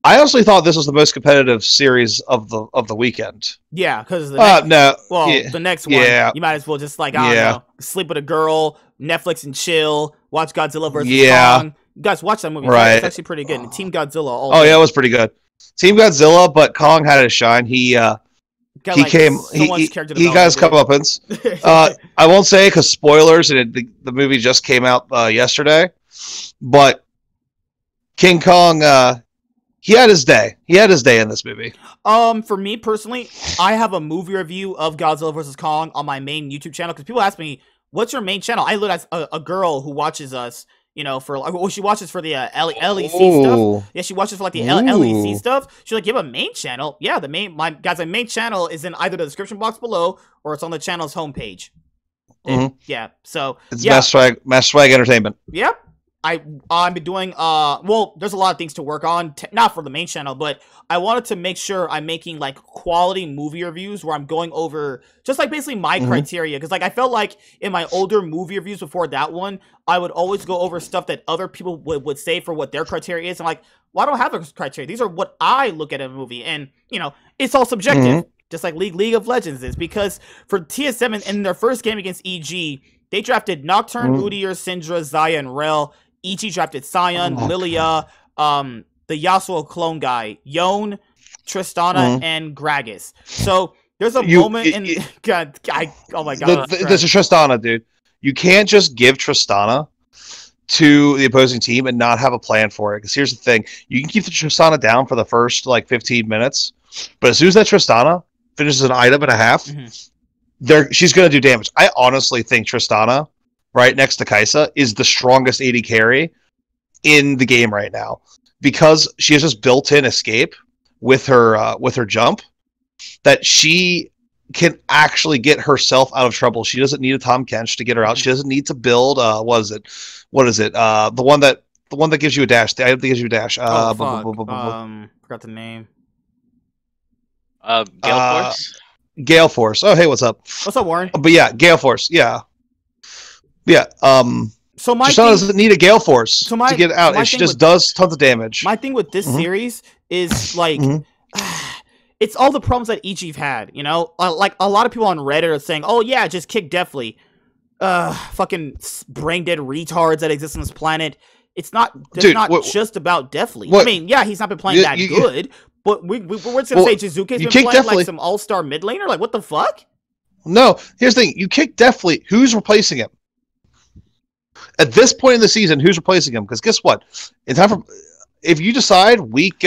I honestly thought this was the most competitive series of the weekend. Yeah, because the next one, you might as well just I don't know, sleep with a girl, Netflix and chill, watch Godzilla vs. Kong. You guys watch that movie, right? It's actually pretty good. And Team Godzilla. Yeah, it was pretty good. Team Godzilla, but Kong had his shine. He got his comeuppance. I won't say because spoilers, and the movie just came out yesterday. But King Kong, he had his day. He had his day in this movie. For me personally, I have a movie review of Godzilla vs. Kong on my main YouTube channel because people ask me, "What's your main channel?" I look at a girl who watches us. She watches for the LEC stuff. Yeah, she watches for the LEC stuff. She's like, "You have a main channel?" Yeah, my main channel is in either the description box below or it's on the channel's homepage. Yeah, so it's Master Swag Entertainment. Yep. I'm doing there's a lot of things to work on, not for the main channel, but I wanted to make sure I'm making quality movie reviews where I'm going over just basically my criteria, because I felt like in my older movie reviews before that one, I would always go over stuff that other people would say for what their criteria is. I'm like, well, I don't have those criteria. These are what I look at in a movie, and it's all subjective, just like League of Legends is, because for TSM in their first game against EG, they drafted Nocturne, Udyr, Syndra, Xayah, and Rel. EG drafted Sion, Lilia, the Yasuo clone guy, Yone, Tristana, and Gragas. So there's a moment in oh my god. There's a Tristana, dude. You can't just give Tristana to the opposing team and not have a plan for it. Because here's the thing. You can keep the Tristana down for the first 15 minutes, but as soon as that Tristana finishes an item and a half, she's gonna do damage. I honestly think Tristana, right next to Kaisa, is the strongest AD carry in the game right now, because she has just built-in escape with her jump that she can actually get herself out of trouble. She doesn't need a Tom Kench to get her out. She doesn't need to build what is it? The one that gives you a dash. The item that gives you a dash. Forgot the name. Gale Force. Gale Force. Oh, hey, what's up? What's up, Warren? But yeah, Gale Force. Yeah. So Tristana doesn't need a Gale Force to get it out, and she just does tons of damage. My thing with this series is it's all the problems that EG had. A lot of people on Reddit are saying, "Oh yeah, just kick Deathly." Fucking brain dead retards that exist on this planet. It's not. Just about Deathly. I mean, yeah, he's not been playing that good, but we're just gonna say Jizuke's been playing Deathly some all-star mid laner. What the fuck? No, here's the thing: you kick Deathly. Who's replacing him? At this point in the season, who's replacing him? Because guess what? If you decide if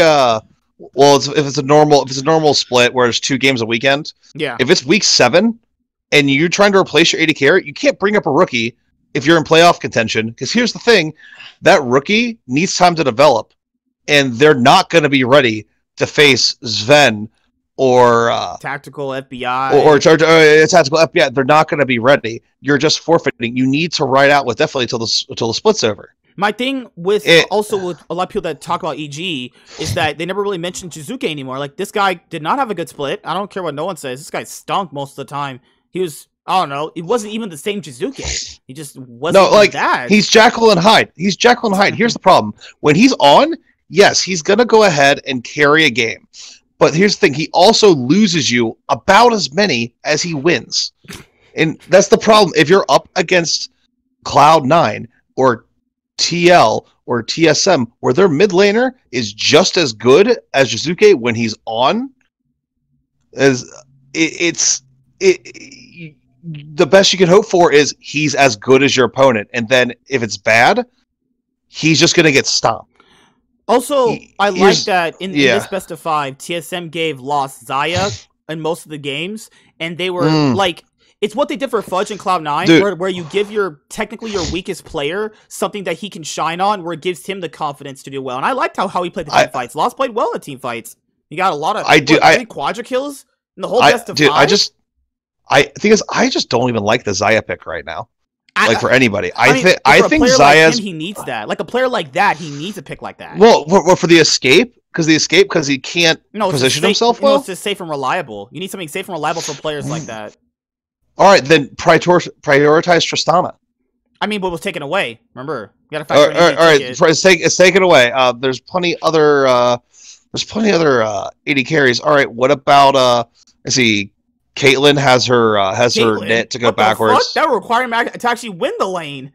it's a normal split where it's 2 games a weekend. Yeah. If it's week 7 and you're trying to replace your AD carry, you can't bring up a rookie if you're in playoff contention. Because here's the thing, that rookie needs time to develop, and they're not going to be ready to face Sven or tactical FBI or tactical FBI. They're not going to be ready. You're just forfeiting. You need to ride out with Deathly until the split's over. My thing with also with a lot of people that talk about EG is that they never really mentioned Jizuke anymore. This guy did not have a good split. I don't care what no one says. This guy stunk most of the time. He was, I don't know, it wasn't even the same Jizuke. He just wasn't that. He's Jekyll and Hyde. Here's the problem. When he's on, yes, he's going to go ahead and carry a game. But here's the thing, he also loses you about as many as he wins. And that's the problem. If you're up against Cloud9 or TL or TSM, where their mid laner is just as good as Jizuke when he's on, as the best you can hope for is he's as good as your opponent, and then if it's bad, he's just gonna get stomped. Also, I like that in this best of 5, TSM gave Lost Xayah in most of the games, and they were like, it's what they did for Fudge and Cloud9, where you give technically your weakest player something that he can shine on, where it gives him the confidence to do well. And I liked how he played the team fights. Lost played well in the team fights. He got a lot of 3 quadra kills in the whole best of 5. I just don't even like the Xayah pick right now. Like for anybody, I think Xayah's he needs that. Like a player like that, he needs a pick like that. Well, for the escape, because he can't position himself well. It's just safe and reliable. You need something safe and reliable for players like that. All right, then prioritize Tristana. I mean, but it was taken away. Remember, you got to factor in. All right, it's taken away. There's plenty other AD carries. All right, what about let's see. Caitlyn has her net to go backwards. That would require him to actually win the lane.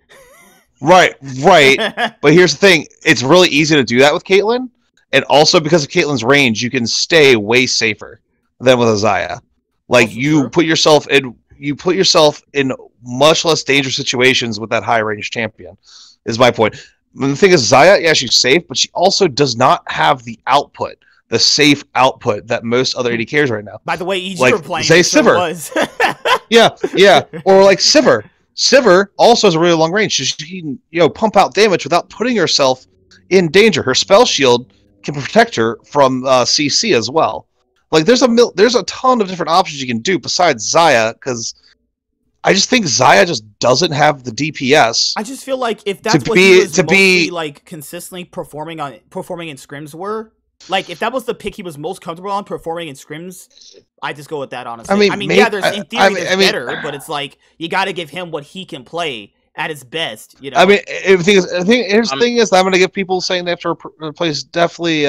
Right. But here's the thing: it's really easy to do that with Caitlyn, and also because of Caitlyn's range, you can stay way safer than with a Xayah. Like you put yourself in much less dangerous situations with that high range champion. Is my point. And the thing is, Xayah, yeah, she's safe, but she also does not have the output. The safe output that most other AD carries right now. By the way, EG like, were playing. Say Sivir. yeah. Or like Sivir. Sivir also has a really long range. She can pump out damage without putting herself in danger. Her spell shield can protect her from CC as well. Like there's a ton of different options you can do besides Xayah, because I just think Xayah just doesn't have the DPS. I just feel like if that's what he was mostly like consistently performing in scrims were. Like, if that was the pick he was most comfortable on performing in scrims, I just go with that, honestly. There's in theory there's better, but it's like, you got to give him what he can play at his best, you know? I mean, here's the thing is, I'm going to give people saying they have to replace definitely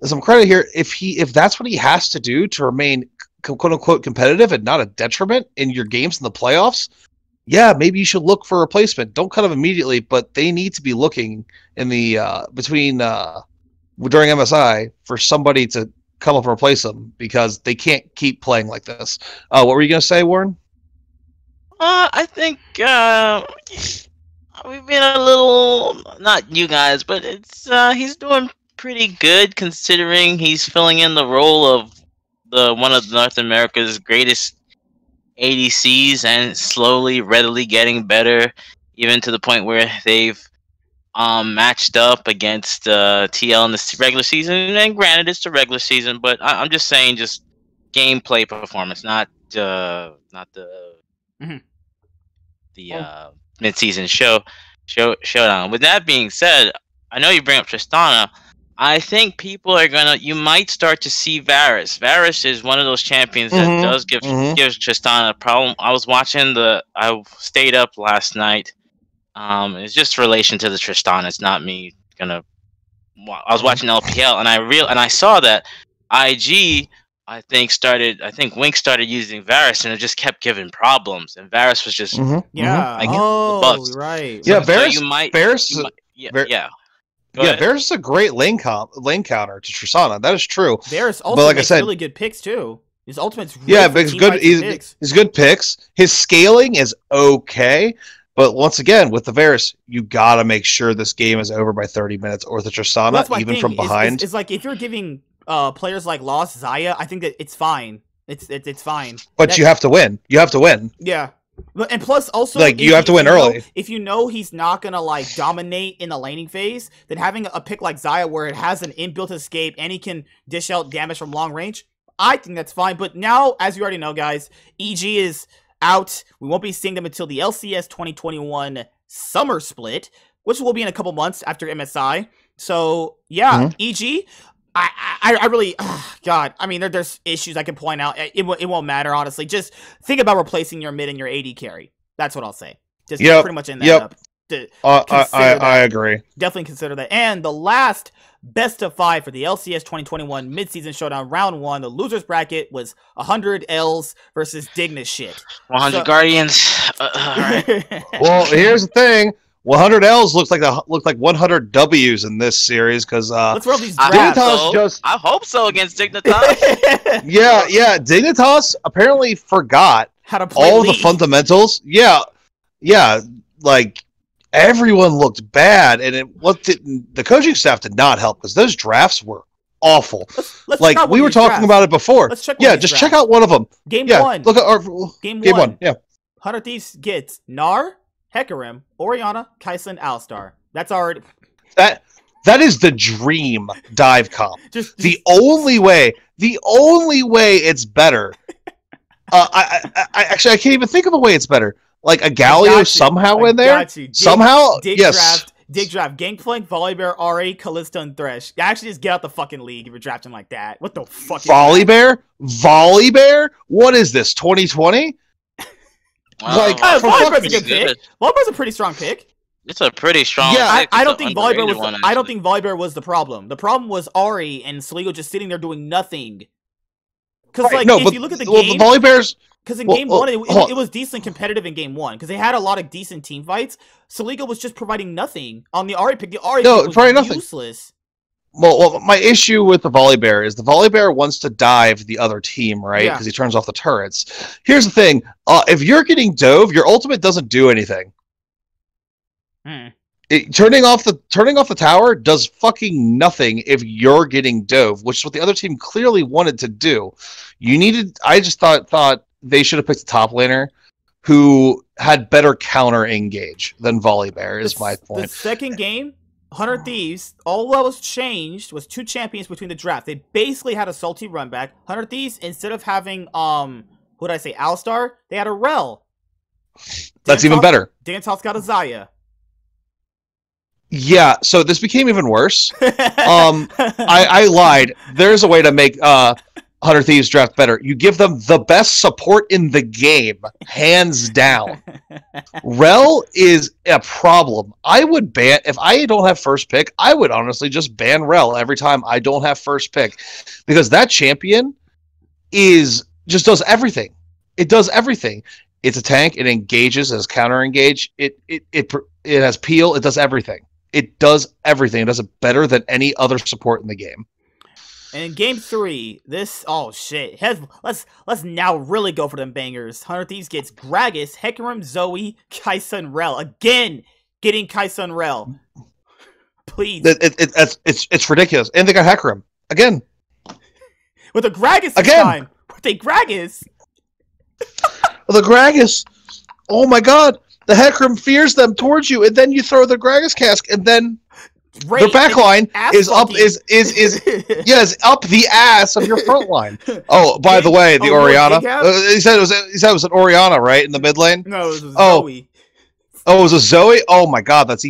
some credit here. If that's what he has to do to remain quote-unquote competitive and not a detriment in your games in the playoffs, yeah, maybe you should look for a replacement. Don't cut him immediately, but they need to be looking in the during MSI for somebody to come up and replace them, because they can't keep playing like this. What were you going to say, Warren? I think we've been a little, not you guys, but it's he's doing pretty good considering he's filling in the role of one of North America's greatest ADCs and slowly, readily getting better, even to the point where they've matched up against TL in the regular season, and granted it's the regular season, but I'm just saying, just gameplay performance, not the mid-season showdown. With that being said, I know you bring up Tristana. I think you might start to see Varus. Varus is one of those champions that does gives Tristana a problem. I stayed up last night. It's just relation to the Tristana. It's not me I was watching LPL and I saw that IG I think Wink started using Varus and it just kept giving problems, and Varus was just right. Yeah, Varus is a great lane counter to Tristana. That is true. Varus also makes really good picks too. His ultimate's really but he's good picks. His scaling is okay. But once again, with the Varus, you gotta make sure this game is over by 30 minutes, or the Tristana, even from behind. It's like if you're giving players like Lost Xayah, I think that it's fine. It's fine. But you have to win. Yeah. And plus, also, you have to win early. If you know he's not gonna dominate in the laning phase, then having a pick like Xayah where it has an inbuilt escape and he can dish out damage from long range, I think that's fine. But now, as you already know, guys, EG is out. We won't be seeing them until the LCS 2021 summer split, which will be in a couple months after MSI. So yeah, EG. I really, God. I mean, there's issues I can point out. It won't matter, honestly. Just think about replacing your mid and your AD carry. That's what I'll say. Just pretty much end that up. I agree. Definitely consider that. And the last best of 5 for the LCS 2021 midseason showdown round 1. The losers bracket was 100 L's versus Digna shit. 100 Guardians. All right. Well, here's the thing. 100 L's look like 100 W's in this series because let's roll these drafts. I hope so against Dignitas. yeah. Dignitas apparently forgot how to play all League. the fundamentals. Yeah, like everyone looked bad, and the coaching staff did not help because those drafts were awful. Let's like we were talking about it before. Just check out one of them. Game one. Look at game one. Yeah. 100 Thieves gets Gnar, Hecarim, Orianna, Kai'Sa, and Alistar. That's already that is the dream dive comp. Just the only way it's better. I actually can't even think of a way it's better. Like a Galio somehow in there. Somehow, yes. Dig draft, Gangplank, Volibear, RA, Kalista, and Thresh. Actually, just get out the fucking league if you're drafting like that. What the fuck? Volibear? What is this? 2020? Like, Volibear's a good pick. Volibear's a pretty strong pick. It's a pretty strong. Yeah, pick. I don't think Volibear was. I don't think Volibear was the problem. The problem was Ari and Sligo just sitting there doing nothing. Because if you look at the game, the Volibear's. Because in game one, it was decently competitive in game one because they had a lot of decent team fights. Saliga was just providing nothing on the Ari pick. The Ari pick was useless. Well, my issue with the Volibear is the Volibear wants to dive the other team, right? Because he turns off the turrets. Here's the thing: if you're getting dove, your ultimate doesn't do anything. Turning off the tower does fucking nothing if you're getting dove, which is what the other team clearly wanted to do. I just thought they should have picked a top laner who had better counter engage than Volibear, is my point. The second game, 100 Thieves, all that was changed was 2 champions between the draft. They basically had a salty run back. 100 Thieves, instead of having, what did I say, Alistar, they had a Rel. That's even better. Dignitas got a Xayah. Yeah, so this became even worse. I lied. There's a way to make 100 Thieves draft better. You give them the best support in the game, hands down. Rel is a problem. I would ban, if I don't have first pick, I would honestly just ban Rel every time I don't have first pick. Because that champion just does everything. It does everything. It's a tank, it engages, it has counter engage, it has peel, it does everything. It does everything. It does it better than any other support in the game. And in game 3, let's now really go for them bangers. 100 Thieves gets Gragas, Hecarim, Zoe, Kai'Sa, and Rel. Again, getting Kai'Sa and Rel. Please. It's ridiculous. And they got Hecarim. Again. With a Gragas this time. With a Gragas. With a Gragas. Oh my god. The Hecarim fears them towards you, and then you throw the Gragas cask, and then their backline is up up the ass of your front line. Oh, by the way, the Orianna. He said it was an Orianna, right, in the mid lane. No, it was a Zoe. Oh, it was a Zoe. Oh my god, that's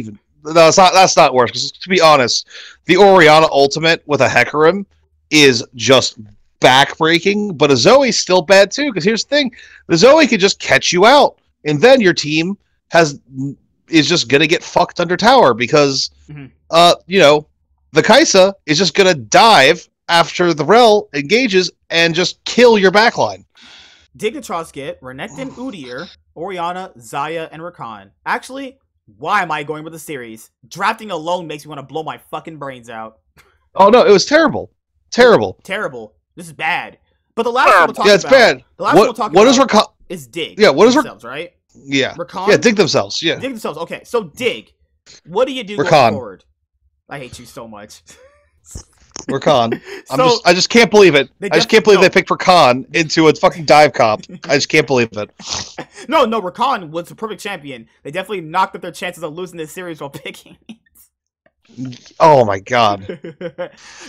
not worse. Because to be honest, the Orianna ultimate with a Hecarim is just backbreaking, but a Zoe's still bad too. Because here's the thing: the Zoe could just catch you out, and then your team is just gonna get fucked under tower because the Kai'Sa is just gonna dive after the Rel engages and just kill your backline. Dignitas get Renekton, Udyr, Orianna, Xayah, and Rakan. Actually, why am I going with the series? Drafting alone makes me want to blow my fucking brains out. Oh no, it was terrible. Terrible. This is bad. But the last one we'll talk about. Yeah, it's bad. The last one we'll talk about is Rakan. Is Dig. Yeah, what is themselves, right? Yeah. Rakan? Yeah, dig themselves. Yeah. Dig themselves. Okay, so Dig. What do you do Rakan. going forward? I hate you so much. Rakan. I just can't believe it. I just can't believe they picked Rakan into a fucking dive comp. I just can't believe it. No, Rakan was the perfect champion. They definitely knocked up their chances of losing this series while picking it. Oh my god.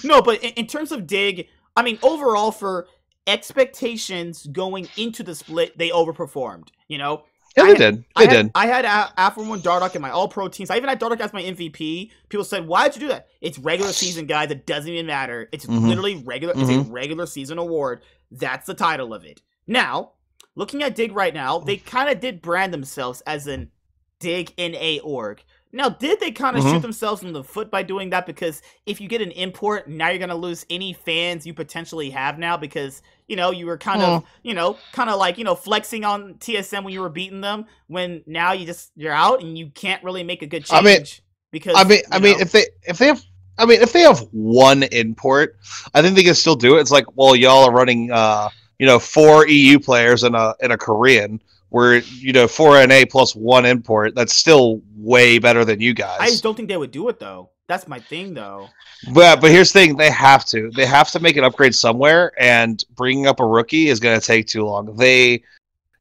No, but in terms of Dig, I mean, overall for expectations going into the split, they overperformed, you know? Yeah, they did. I had Afro1 Dardoch in my all-pro teams. I even had Dardoch as my MVP. People said, why'd you do that? It's regular season, guys. It doesn't even matter. It's literally regular. It's a regular season award. That's the title of it. Now, looking at Dig right now, they kind of did brand themselves as an Dig in a org. Now, did they kind of shoot themselves in the foot by doing that? Because if you get an import, now you're going to lose any fans you potentially have now because, you were kind of, flexing on TSM when you were beating them when now you're out and you can't really make a good change. If they have one import, I think they can still do it. It's like, well, y'all are running, 4 EU players and a Korean. Where 4 NA plus 1 import, that's still way better than you guys. I just don't think they would do it though. That's my thing though. But here's the thing: they have to make an upgrade somewhere, and bringing up a rookie is going to take too long.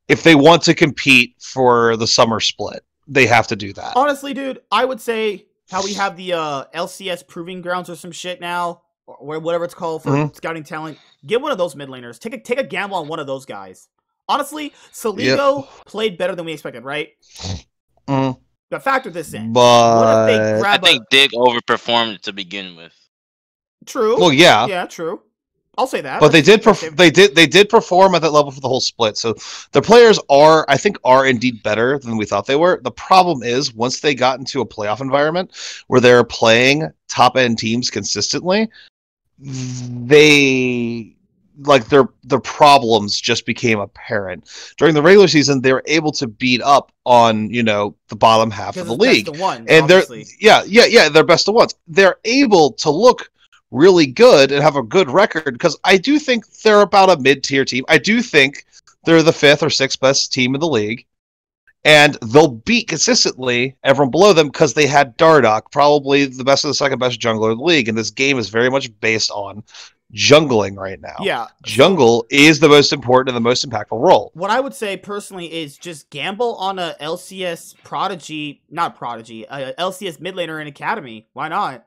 If they want to compete for the summer split, they have to do that. Honestly, dude, I would say how we have the LCS proving grounds or some shit now, or whatever it's called for scouting talent. Get one of those mid laners. Take a gamble on one of those guys. Honestly, Saligo played better than we expected, right? But factor this in. But what if they grab I think Dig overperformed to begin with. True. Well, yeah. Yeah, true. I'll say that. But they did perform at that level for the whole split. So the players are indeed better than we thought they were. The problem is once they got into a playoff environment where they're playing top end teams consistently, their problems just became apparent. During the regular season, they were able to beat up on, the bottom half of the league. Best of ones, and obviously. they're best of ones. They're able to look really good and have a good record because I do think they're about a mid-tier team. I do think they're the 5th or 6th best team in the league. And they'll beat consistently everyone below them because they had Dardoch, probably the best of the 2nd best jungler in the league. And this game is very much based on jungling right now. Yeah. Jungle is the most important and the most impactful role. What I would say personally is just gamble on a LCS LCS mid laner in Academy. Why not?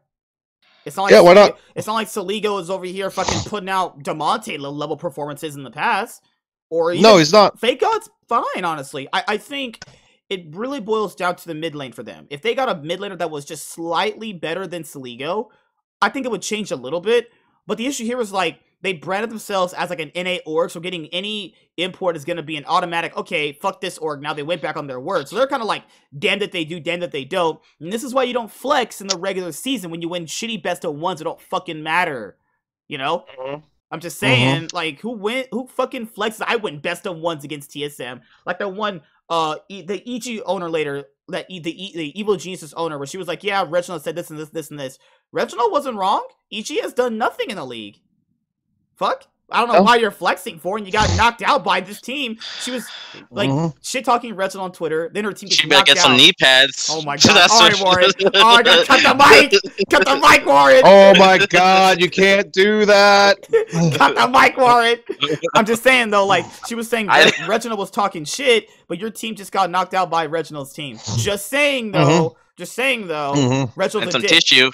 It's not like why not? It's not like Saligo is over here fucking putting out Demonte level performances in the past. Or even no, he's not. Fake God's fine, honestly. I think it really boils down to the mid lane for them. If they got a mid laner that was just slightly better than Saligo, I think it would change a little bit. But the issue here is they branded themselves as like an NA org, so getting any import is going to be an automatic, okay, fuck this org. Now they went back on their word. So they're kind of like, damned if they do, damned if they don't. And this is why you don't flex in the regular season when you win shitty best of ones that don't fucking matter. I'm just saying, who fucking flexes? I win best of ones against TSM. Like the one, the EG owner later, the Evil Geniuses owner, where she was like, yeah, Reginald said this and this, this and this. Reginald wasn't wrong. EG has done nothing in the league. Fuck. I don't know why you're flexing for, and you got knocked out by this team. She was shit talking Reginald on Twitter. Then her team gets knocked out. Get some knee pads. Oh my god! All right, Warren. Oh, I gotta cut the mic. Cut the mic, Warren. Oh my god! You can't do that. Cut the mic, Warren. I'm just saying though, she was saying Reginald was talking shit, but your team just got knocked out by Reginald's team. Just saying though. Reginald's and some tissue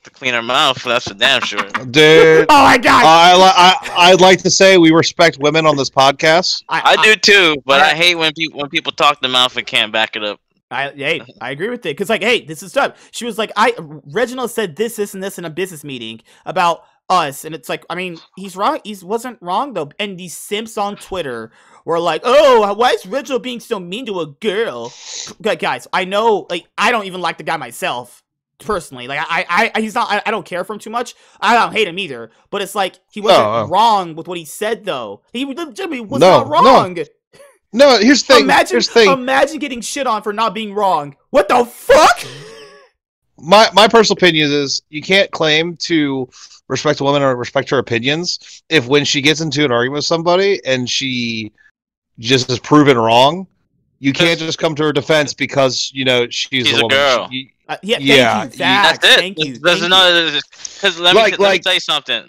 to clean her mouth. That's for damn sure. Dude. Oh my god. I'd like to say we respect women on this podcast. I do too, but I hate when people talk their mouth and can't back it up. I agree with it because this is tough. She was like, Reginald said this, and this in a business meeting about us, and it's like, he's wrong. He wasn't wrong though. And these simps on Twitter were like, oh, why is Reginald being so mean to a girl? Guys, I know, I don't even like the guy myself. Personally, he's not. I don't care for him too much. I don't hate him either. But it's like he wasn't wrong with what he said, though. He legitimately was not wrong. No, here's the thing. Imagine getting shit on for not being wrong. What the fuck? My personal opinion is you can't claim to respect a woman or respect her opinions if when she gets into an argument with somebody and she just is proven wrong, you can't just come to her defense because she's a woman. Girl. Thank you, Zach. That's it. Thank you. There's another. Because let me tell you something.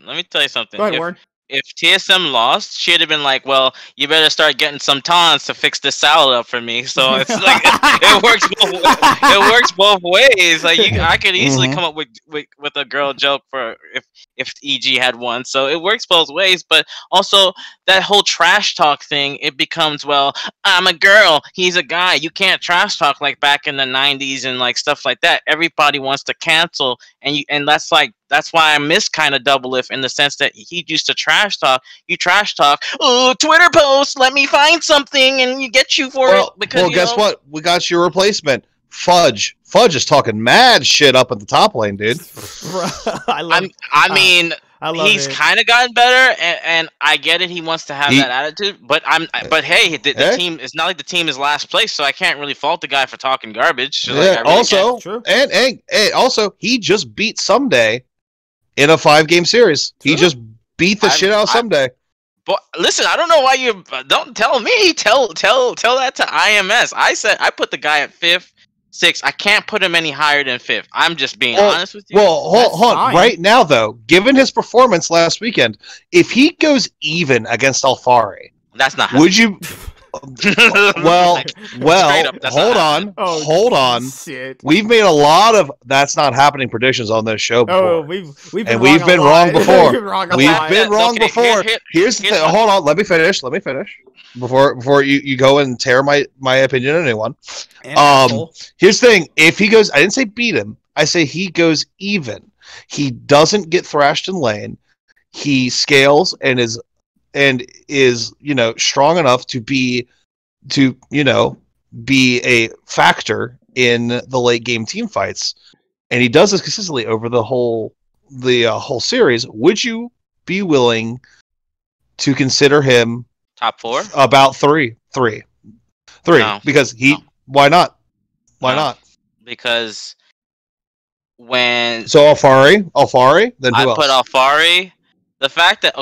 Go ahead, Warren. If TSM lost, she'd have been like, "Well, you better start getting some taunts to fix this salad up for me." So it's like it works both. It works both ways. I could easily come up with a girl joke for if EG had won. So it works both ways. But also that whole trash talk thing, it becomes, well, I'm a girl, he's a guy. You can't trash talk like back in the '90s and stuff like that. Everybody wants to cancel, and that's why I miss kind of Double If in the sense that he used to trash talk. You trash talk. Oh, Twitter post. Let me find something and you get you for it. Because guess what? We got your replacement. Fudge Fudge is talking mad shit up at the top lane, dude. I mean, he's kind of gotten better, and I get it. He wants to have that attitude, but hey, the team. It's not like the team is last place, so I can't really fault the guy for talking garbage. So, yeah. Also, he just beat Someday in a 5-game series. True. He just beat the shit out of Someday. But listen, I don't know why you don't tell me. Tell that to IMS. I put the guy at 5th, 6th. I can't put him any higher than 5th. I'm just being honest with you. Well, hold on. Right now, though, given his performance last weekend, if he goes even against Alfari, that's not. Would you? well, hold on. Shit. We've made a lot of that's not happening predictions on this show before. Oh, we've been wrong before. We've been wrong before. Here's the thing. Hold on. Let me finish. Before you go and tear my opinion on anyone. Here's the thing. If he goes, I didn't say beat him. I say he goes even. He doesn't get thrashed in lane. He scales and is strong enough to be a factor in the late game team fights, and he does this consistently over the whole series. Would you be willing to consider him top 4? About three? No. Because why not? Because when Alfari, then who else? I put Alfari. The fact that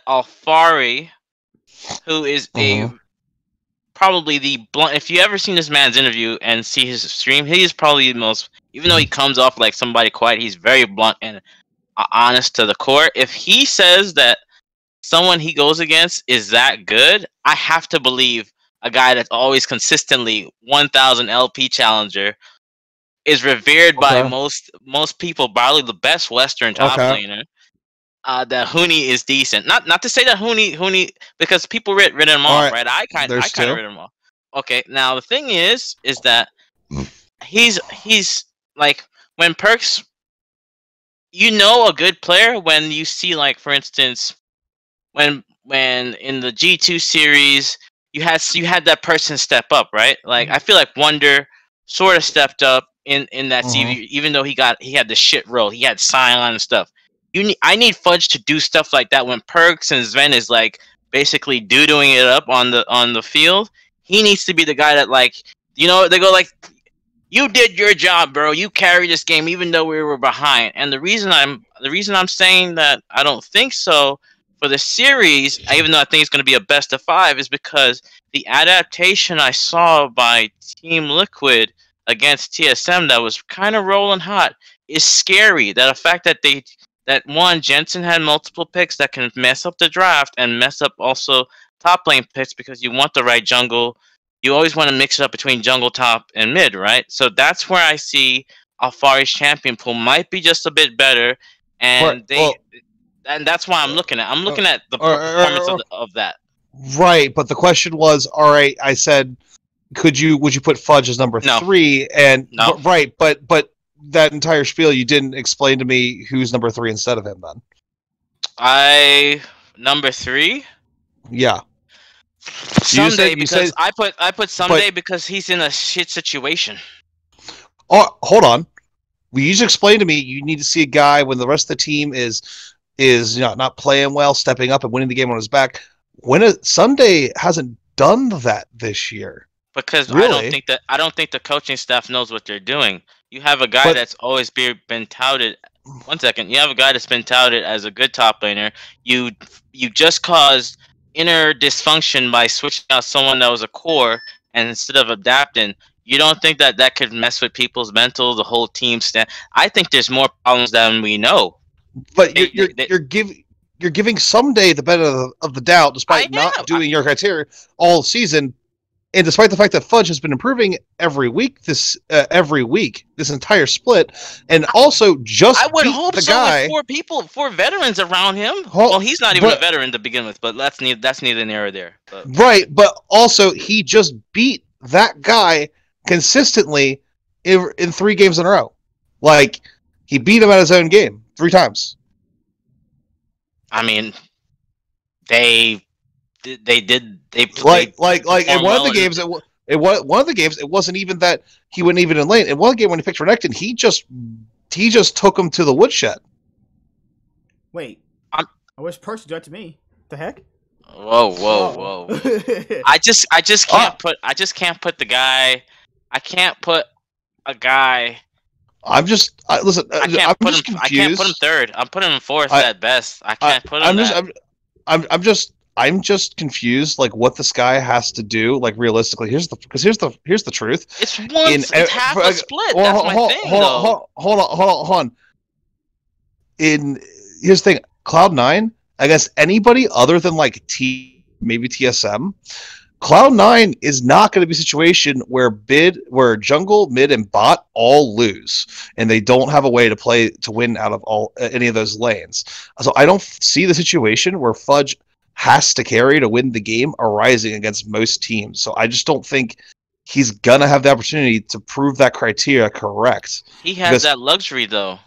Alfari, who is probably the blunt. If you ever seen this man's interview and see his stream, he is probably the most. Even though he comes off like somebody quiet, he's very blunt and honest to the core. If he says that someone he goes against is that good, I have to believe a guy that's always consistently 1,000 LP challenger is revered by most people, probably the best Western top laner. That Huni is decent. Not to say that Huni because people written him off, right? I kind of written him off. Okay, now the thing is that he's like when Perks, a good player when you see, like, for instance, when in the G2 series you had that person step up, right? Like I feel like Wonder sort of stepped up in that CV, even though he had the shit role, he had Scion and stuff. I need Fudge to do stuff like that when Perks and Sven is like basically doing it up on the field. He needs to be the guy that, like, they go like, you did your job, bro. You carried this game even though we were behind. And the reason I'm saying that I don't think so for the series, even though I think it's going to be a best of 5, is because the adaptation I saw by Team Liquid against TSM that was kind of rolling hot is scary. That the fact that Jensen had multiple picks that can mess up the draft and mess up also top lane picks because you want the right jungle. You always want to mix it up between jungle, top, and mid, right? So that's where I see Alfari's champion pool might be just a bit better, and and that's why I'm looking at. I'm looking at the performance of that. Right, but the question was, all right. I said, would you put Fudge as number 3? And no. Right, but that entire spiel, you didn't explain to me who's number 3 instead of him then. Number 3? Yeah. Someday, I put Someday because he's in a shit situation. Oh, hold on. Will you just explain to me you need to see a guy when the rest of the team is not playing well, stepping up and winning the game on his back. Sunday hasn't done that this year. Because really? I don't think the coaching staff knows what they're doing. You have a guy that's always been touted. One second. You have a guy that's been touted as a good top laner. You just caused inner dysfunction by switching out someone that was a core, and instead of adapting, you don't think that could mess with people's mental, the whole team stand. I think there's more problems than we know. But you're giving Someday the benefit of the doubt, despite not doing your criteria all season. And despite the fact that Fudge has been improving every week this entire split, and also just I would hope the so guy, with 4 veterans around him. Well, he's not even a veteran to begin with, but that's neither near or there. But. Right, but also he just beat that guy consistently in 3 games in a row. Like, he beat him at his own game 3 times. I mean, they played like in one of the games one of the games, it wasn't even that he went even in lane. In one game when he picked Renekton, he just took him to the woodshed. Wait, I wish Perks would do that to me. The heck? Whoa. I just can't put the guy. I can't put a guy. Listen. I can't put him third. I'm putting him fourth at best. I can't put him. I'm just confused, like what this guy has to do, like realistically. Here's the truth. It's half a split. That's my thing, though. Hold on. Here's the thing. Cloud9 against anybody other than like maybe TSM. Cloud9 is not going to be a situation where jungle, mid, and bot all lose, and they don't have a way to win out of any of those lanes. So I don't see the situation where Fudge has to carry to win the game arising against most teams. So I just don't think he's gonna have the opportunity to prove that criteria correct. He has that luxury, though.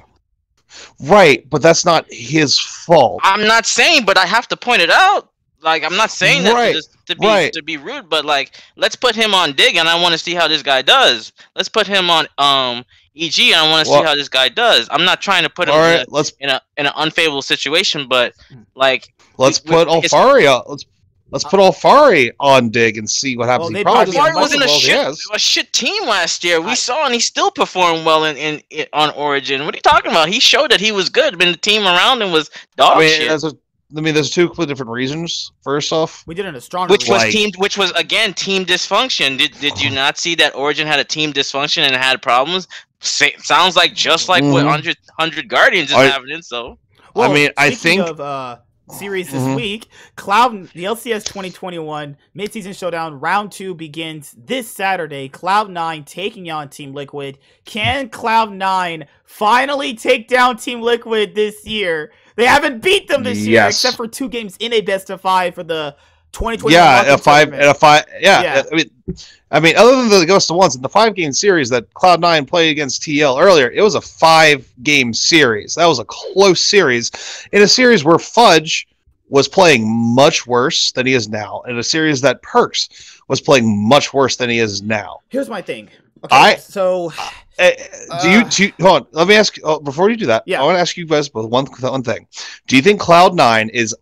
Right, but that's not his fault. I'm not saying, but I have to point it out. Like, I'm not saying that to be rude, but like, let's put him on Dig, and I want to see how this guy does. Let's put him on EG, and I want to see how this guy does. I'm not trying to put him in an unfavorable situation, but like, let's put Alfari on Dig and see what happens. Alfari wasn't a shit team last year. We saw, and he still performed well on Origin. What are you talking about? He showed that he was good, but the team around him was dog shit. There's two completely different reasons. First off, we did it in a stronger which was again team dysfunction. Did you not see that Origin had a team dysfunction and had problems? Sounds like just like what 100 Guardians is having. So, well, I think of series this week, the LCS 2021 mid-season showdown round 2 begins this Saturday. Cloud9 taking on Team Liquid. Can Cloud9 finally take down Team Liquid this year? They haven't beat them this year, except for 2 games in a best-of-5 for the 2021. Yeah, a 5. Yeah. I mean, other than the Ghost of Ones, in the 5-game series that Cloud9 played against TL earlier, it was a 5-game series. That was a close series. In a series where Fudge was playing much worse than he is now, in a series that Perks was playing much worse than he is now. Here's my thing. Okay, hold on. Let me ask you, before you do that, I want to ask you guys both one thing. Do you think Cloud9 is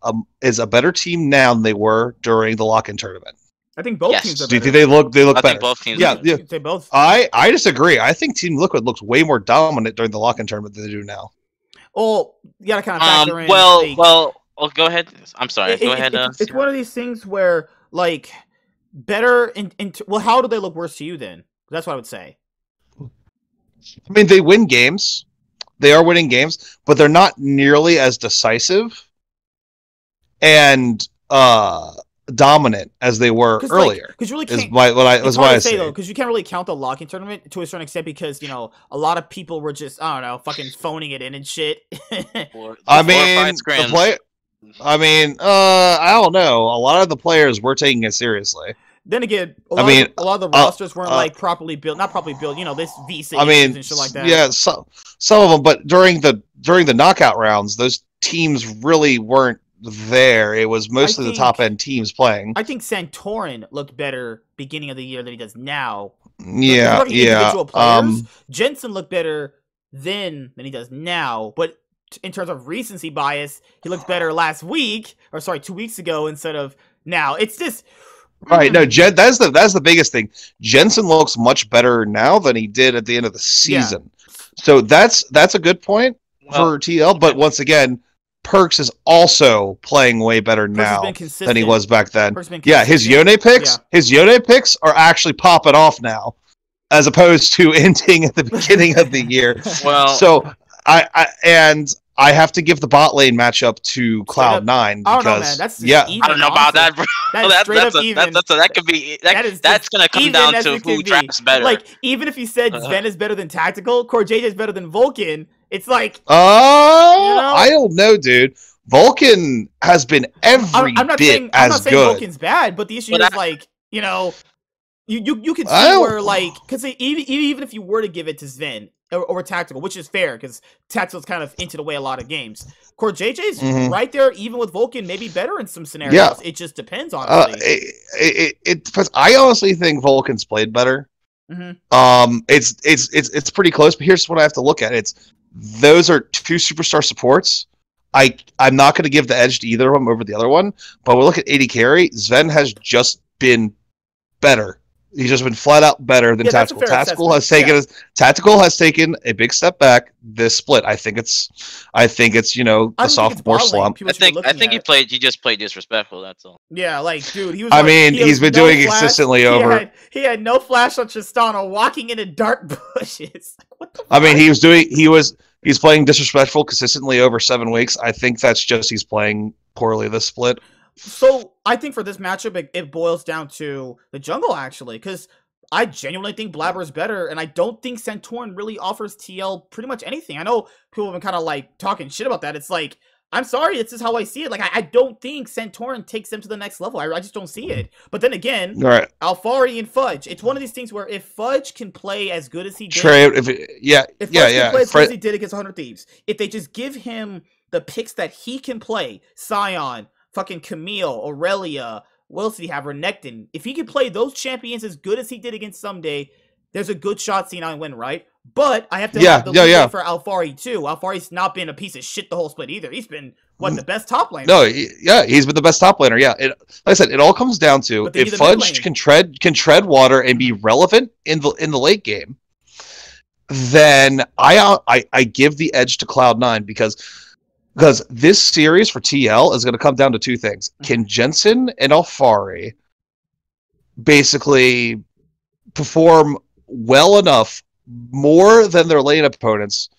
a better team now than they were during the lock-in tournament? I think both teams are better. Do you think they look better? I think both teams they both. I disagree. I think Team Liquid looks way more dominant during the lock-in tournament than they do now. Well, you gotta kind of factor in. Well, go ahead. I'm sorry. Go ahead. It's one of these things where, like, better well, how do they look worse to you then? That's what I would say. I mean, they win games. They are winning games, but they're not nearly as decisive and dominant as they were earlier. Because you really can't. That's why I say though, because you can't really count the locking tournament to a certain extent because a lot of people were just fucking phoning it in and shit. I don't know. A lot of the players were taking it seriously. Then again, a lot of the rosters weren't properly built. Not properly built. This visa and shit like that. Yeah, some of them. But during the knockout rounds, those teams really weren't there. It was mostly the top end teams playing. I think Santorin looked better beginning of the year than he does now. Yeah. Individual players, Jensen looked better then than he does now. But in terms of recency bias, he looked better last week, 2 weeks ago instead of now. It's just. Right, no, that's the biggest thing. Jensen looks much better now than he did at the end of the season. Yeah. So that's a good point for TL, but once again, Perks is also playing way better now than he was back then. Yeah, his Yone picks are actually popping off now, as opposed to ending at the beginning of the year. Well, so I have to give the bot lane matchup to Cloud9 because I don't know about that, bro. That could be that's gonna come down to who drafts better. Like even if you said Sven is better than Tactical, Corjay is better than Vulcan, it's like I don't know, dude. Vulcan has been every bit as good. I'm not saying Vulcan's bad, but the issue is you can see where because even if you were to give it to Sven, over Tactical, which is fair because Tactical's kind of into the way a lot of games. Core JJ's Mhm. right there, even with Vulcan, maybe better in some scenarios. Yeah. It just depends, honestly. It depends. I honestly think Vulcan's played better. It's pretty close, but here's what I have to look at. Those are two superstar supports. I'm not going to give the edge to either of them over the other one, but we'll look at AD carry. Sven has just been better. He's just been flat out better than Tactical. Tactical has taken a big step back this split. I think it's the sophomore slump. I think he just played disrespectful. That's all. Yeah, like dude, he was. He's been doing it consistently over. He had no flash on Tristana, walking into dark bushes. Like, what the? I mean, he's playing disrespectful consistently over 7 weeks. I think that's just he's playing poorly this split. So I think for this matchup, it boils down to the jungle, actually, because I genuinely think Blabber is better, and I don't think Santorin really offers TL pretty much anything. I know people have been kind of like talking shit about that. It's like, I'm sorry, it's just how I see it. Like, I don't think Santorin takes them to the next level. I just don't see it. But then again, right. Alfari and Fudge, it's one of these things where if Fudge can play as good as he did, if Fudge can play as good as he did against 100 Thieves, if they just give him the picks that he can play, Scion, fucking Camille, Aurelia, what else did he have? Renekton. If he could play those champions as good as he did against Someday, there's a good shot C9 win, right? But I have to have the leeway for Alfari too. Alfari's not been a piece of shit the whole split either. He's been the best top laner. No, he's been the best top laner. Yeah, like I said, it all comes down to if Fudge can tread water and be relevant in the late game, then I give the edge to Cloud9 because this series for TL is going to come down to two things. Can Jensen and Alfari basically perform well enough, more than their lane opponents,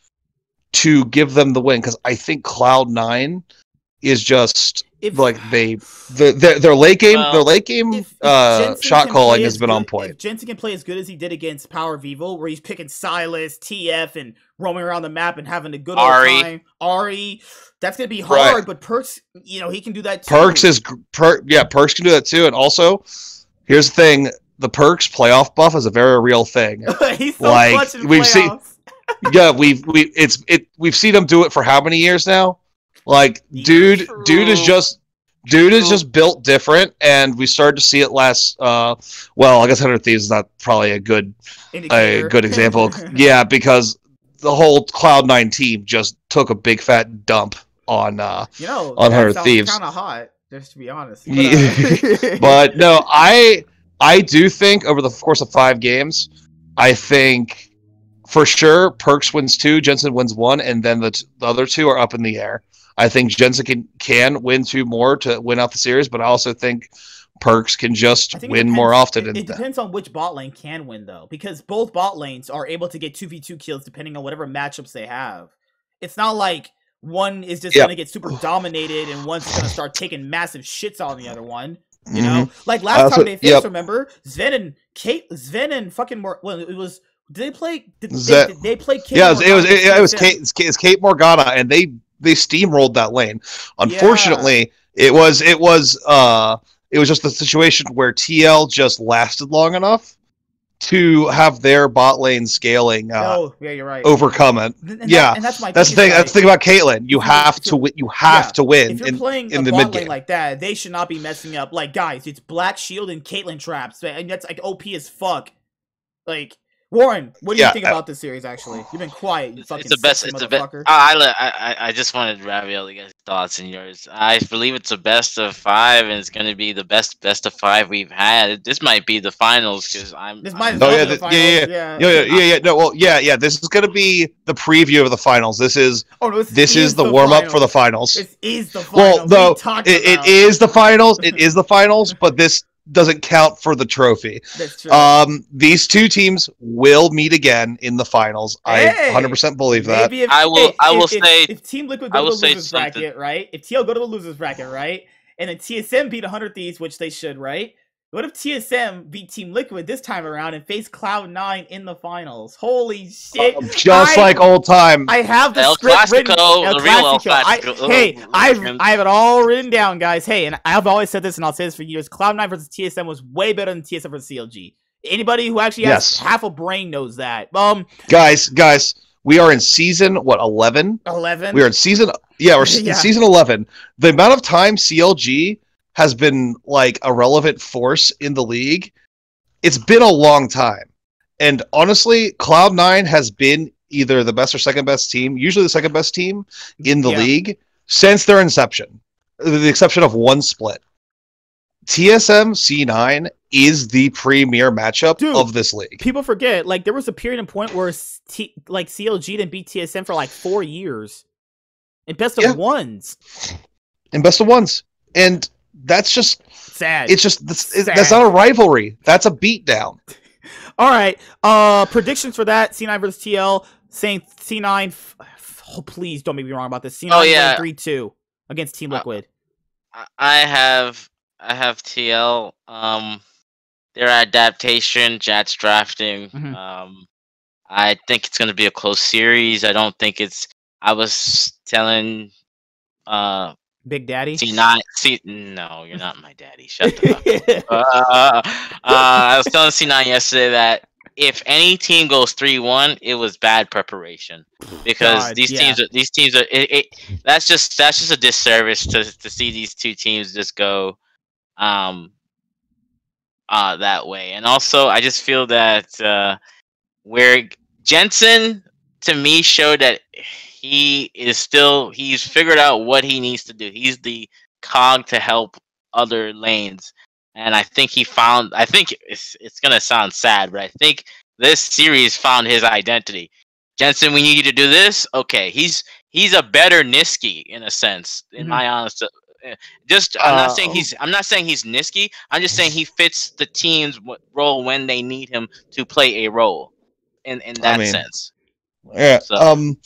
to give them the win? Because I think Cloud9 is just their late game shot calling has been on point. If Jensen can play as good as he did against Power Vivo, where he's picking Silas, TF, and roaming around the map and having a good old time, Ari, that's gonna be hard. Right. But Perks, he can do that too. Perks can do that too. And also, here's the thing: the Perks playoff buff is a very real thing. He's so clutch in playoffs. We've seen him do it for how many years now? Like, dude is just built different, and we started to see it last. I guess 100 Thieves is not probably a good example. Yeah, because the whole Cloud9 team just took a big fat dump on 100 Thieves. Kind of hot, just to be honest. But no, I do think over the course of 5 games, I think for sure Perks wins 2, Jensen wins 1, and then the other 2 are up in the air. I think Jensen can win 2 more to win out the series, but I also think Perks can just win more often. It depends on which bot lane can win, though, because both bot lanes are able to get 2v2 kills depending on whatever matchups they have. It's not like one is just going to get super dominated and one's going to start taking massive shits on the other one. You know? Like last time they faced, remember? Sven and fucking it was... Did they play? Did they play Kate? Yeah, it was Kate Morgana, and they steamrolled that lane. Unfortunately, it was just the situation where TL just lasted long enough to have their bot lane scaling. You're right. Overcome it. And that's the thing. That's the thing about Caitlyn. You have to win. You have to win. If you're playing in the bot lane like that, they should not be messing up. Like, guys, it's Black Shield and Caitlyn traps, and that's like OP as fuck. Like. Warren, what do you think about this series? Actually, you've been quiet. You fucking motherfucker. I just wanted Raviel to get his thoughts and yours. I believe it's a best of 5, and it's going to be the best of 5 we've had. This might be the finals because This might be the finals. This is going to be the preview of the finals. This is the warm up for the finals. This is the finals. Well, no, it is the finals. It is the finals, but this doesn't count for the trophy. That's true. These 2 teams will meet again in the finals. I 100% believe that. If Team Liquid go to the losers bracket, right? If TL go to the losers bracket, right? And then TSM beat 100 Thieves, which they should, right? What if TSM beat Team Liquid this time around and face Cloud9 in the finals? Holy shit! Just like old time. I have the script written. I have it all written down, guys. Hey, and I've always said this, and I'll say this for years. Cloud9 versus TSM was way better than TSM versus CLG. Anybody who actually has half a brain knows that. Guys, We are in season 11? 11. We are in season we're in season 11. The amount of time CLG has been like a relevant force in the league, it's been a long time. And honestly, Cloud9 has been either the best or second best team, usually the second best team in the league since their inception, with the exception of one split. TSM C9 is the premier matchup of this league. People forget, like, there was a period and point where CLG didn't beat TSM for like 4 years. In best of ones. In best of ones. And that's just sad. It's just that's not a rivalry. That's a beatdown. All right. Predictions for that. C9 versus TL. Saying C9. Oh, please don't make me wrong about this. C9 3-2 against Team Liquid. I have TL. Their adaptation, Jat's drafting. I think it's going to be a close series. I don't think it's. I was telling. Big Daddy? No, you're not my daddy. Shut the fuck up. I was telling C9 yesterday that if any team goes 3-1, it was bad preparation because these teams are. That's just a disservice to see these two teams just go that way. And also, I just feel that where Jensen to me showed that he's figured out what he needs to do. He's the cog to help other lanes. And I think it's going to sound sad, but I think this series found his identity. Jensen, we need you to do this. Okay. He's a better Niski in a sense, in my honest, I'm not saying he's Niski. I'm just saying he fits the team's role when they need him to play a role in that sense. Yeah. So.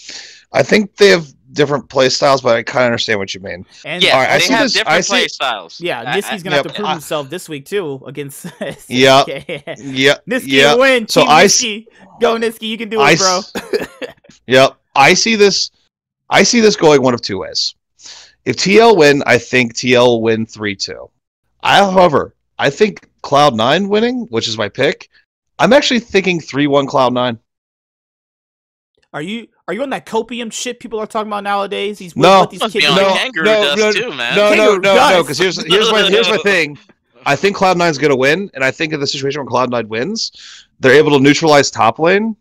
I think they have different play styles, but I kind of understand what you mean. And they have different play styles. Yeah, Niski's gonna have to prove himself this week too against. Yeah. Niski will win. So Niski, go Niski, you can do it, bro. Yep. I see this going one of two ways. If TL win, I think TL will win 3-2. However, I think Cloud9 winning, which is my pick. I'm actually thinking 3-1 Cloud9. Are you on that copium shit people are talking about nowadays? These no, these kids no, because here's my thing. I think Cloud9's gonna win, and I think in the situation where Cloud9 wins, they're able to neutralize top lane.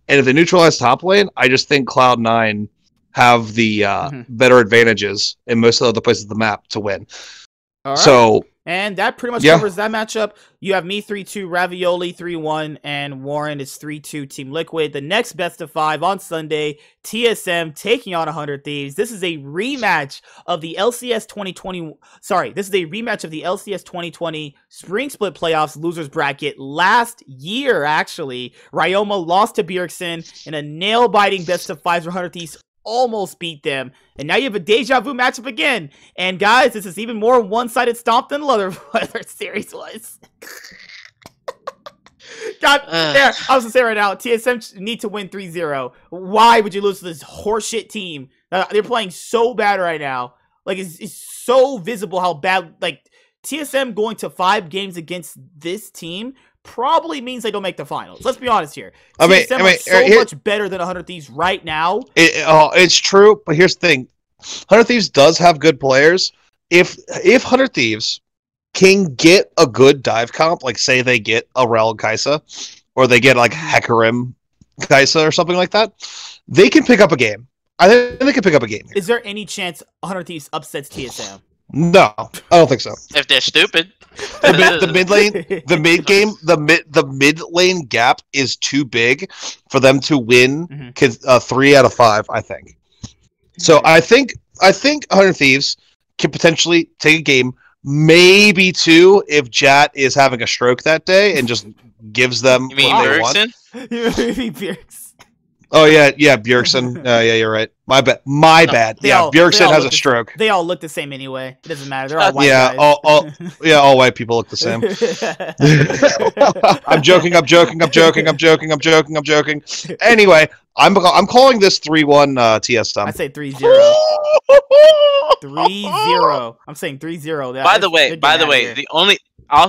And if they neutralize top lane, I just think Cloud9 have the better advantages in most of the other places of the map to win. All right. So. And that pretty much covers that matchup. You have me 3-2, Ravioli 3-1, and Warren is 3-2 Team Liquid. The next best of 5 on Sunday, TSM taking on 100 Thieves. This is a rematch of the LCS 2020. Sorry, this is a rematch of the LCS 2020 Spring Split Playoffs losers bracket last year. Actually, Ryoma lost to Bjergsen in a nail-biting best of 5 for 100 Thieves. Almost beat them, and now you have a deja vu matchup again. And guys, this is even more one-sided stomp than the other series was. God, there, I was gonna say right now, TSM need to win 3-0. Why would you lose to this horseshit team? They're playing so bad right now. Like it's so visible how bad. Like TSM going to 5 games against this team probably means they don't make the finals. Let's be honest here. TSM is so much better than 100 Thieves right now. It's true, but here's the thing. 100 Thieves does have good players. If 100 Thieves can get a good dive comp, like say they get a Rel Kaisa, or they get like Hecarim Kaisa or something like that, they can pick up a game. I think they can pick up a game here. Is there any chance 100 Thieves upsets TSM? No, I don't think so. If they're stupid. The mid lane gap is too big for them to win 3 out of 5, I think. So I think 100 Thieves can potentially take a game, maybe 2 if Jat is having a stroke that day and just gives them what they want. Bjergsen? Oh yeah, Bjergsen. Yeah, you're right. My bad. Bjergsen has a stroke. They all look the same anyway. It doesn't matter. They're all white guys. All white people look the same. I'm joking. Anyway, I'm calling this 3-1 TSM. I say 3-0. 3-0. I'm saying 3-0. By the way, the only I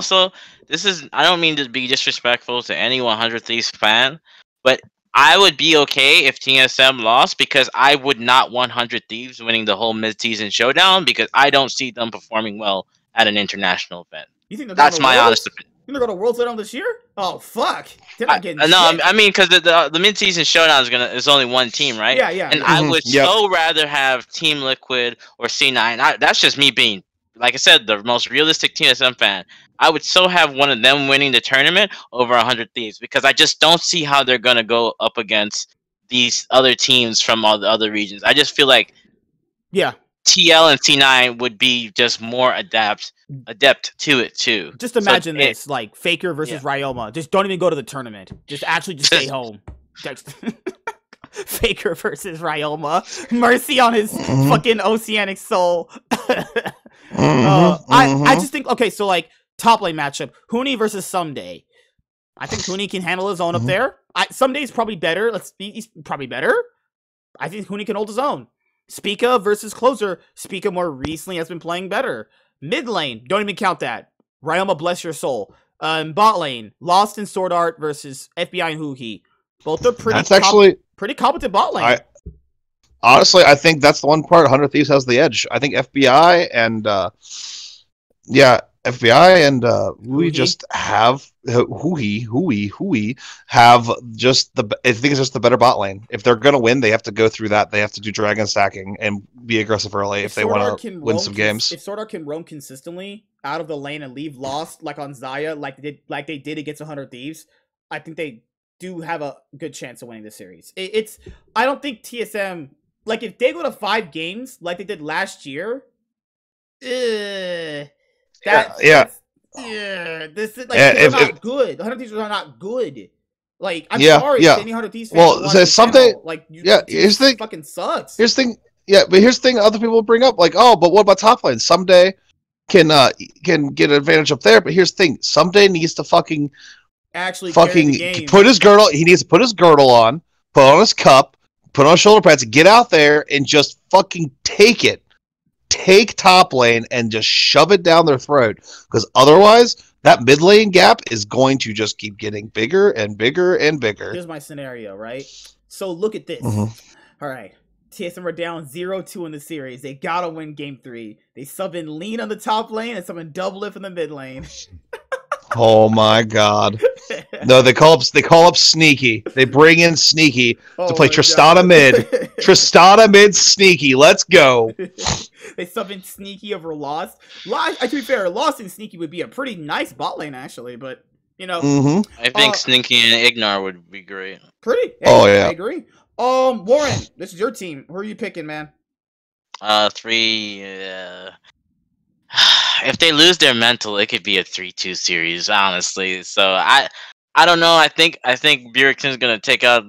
don't mean to be disrespectful to any 100 Thieves fan, but I would be okay if TSM lost because I would not want 100 Thieves winning the whole mid-season showdown because I don't see them performing well at an international event. You think they're That's going to my Worlds? honest opinion. You think they're going to Worlds Showdown this year? Oh fuck! They're not getting no, shit. I mean because the mid-season showdown is only one team, right? Yeah. And I would so rather have Team Liquid or C9. That's just me being, like I said, the most realistic TSM fan. I would so have one of them winning the tournament over 100 Thieves because I just don't see how they're gonna go up against these other teams from all the other regions. I just feel like TL and C9 would be just more adept to it too. Just imagine this, like Faker versus Ryoma. Just don't even go to the tournament. Just stay home. Faker versus Ryoma. Mercy on his fucking oceanic soul. I just think, okay, so like top lane matchup, Huni versus Someday. I think Huni can handle his own up there. Someday's probably better. He's probably better. I think Huni can hold his own. Spica versus Closer. Spica more recently has been playing better. Mid lane, don't even count that. Ryoma, bless your soul. Bot lane, Lost and Sword Art versus FBI and Huhi. Both are pretty competent bot lane. Honestly, I think that's the one part 100 Thieves has the edge. I think FBI and we just have Hui have just I think it's just the better bot lane. If they're gonna win, they have to go through that. They have to do dragon stacking and be aggressive early if they want to win some games. If Sword Art can roam consistently out of the lane and leave Lost like on Xayah, like they did against 100 Thieves, I think they do have a good chance of winning this series. I don't think TSM, like if they go to 5 games like they did last year, they're not good. The 100 Thieves are not good. Like, I'm sorry, any 100 Thieves fans. Well, someday, here's the thing. Fucking sucks. Here's the thing. Yeah, but here's the thing. Other people bring up, like, oh, but what about top lane? Someday can get an advantage up there. But here's the thing. Someday needs to fucking put his girdle. He needs to put his girdle on, put on his cup, put on shoulder pads, get out there and just fucking take it. Take top lane and just shove it down their throat, because otherwise that mid lane gap is going to just keep getting bigger and bigger and bigger. Here's my scenario, right? So look at this. All right, TSM are down 0-2 in the series. They gotta win game 3. They sub in Lean on the top lane and sub in Doublelift in the mid lane. Oh my god. No, they call up Sneaky. They bring in Sneaky to play Tristana mid. Tristana mid Sneaky. Let's go. They sub in Sneaky over Lost. To be fair, Lost and Sneaky would be a pretty nice bot lane actually, but you know. I think Sneaky and Ignar would be great. I agree. Warren, this is your team. Who are you picking, man? 3 if they lose their mental, it could be a 3-2 series, honestly. So I don't know. I think Bjergsen's gonna take out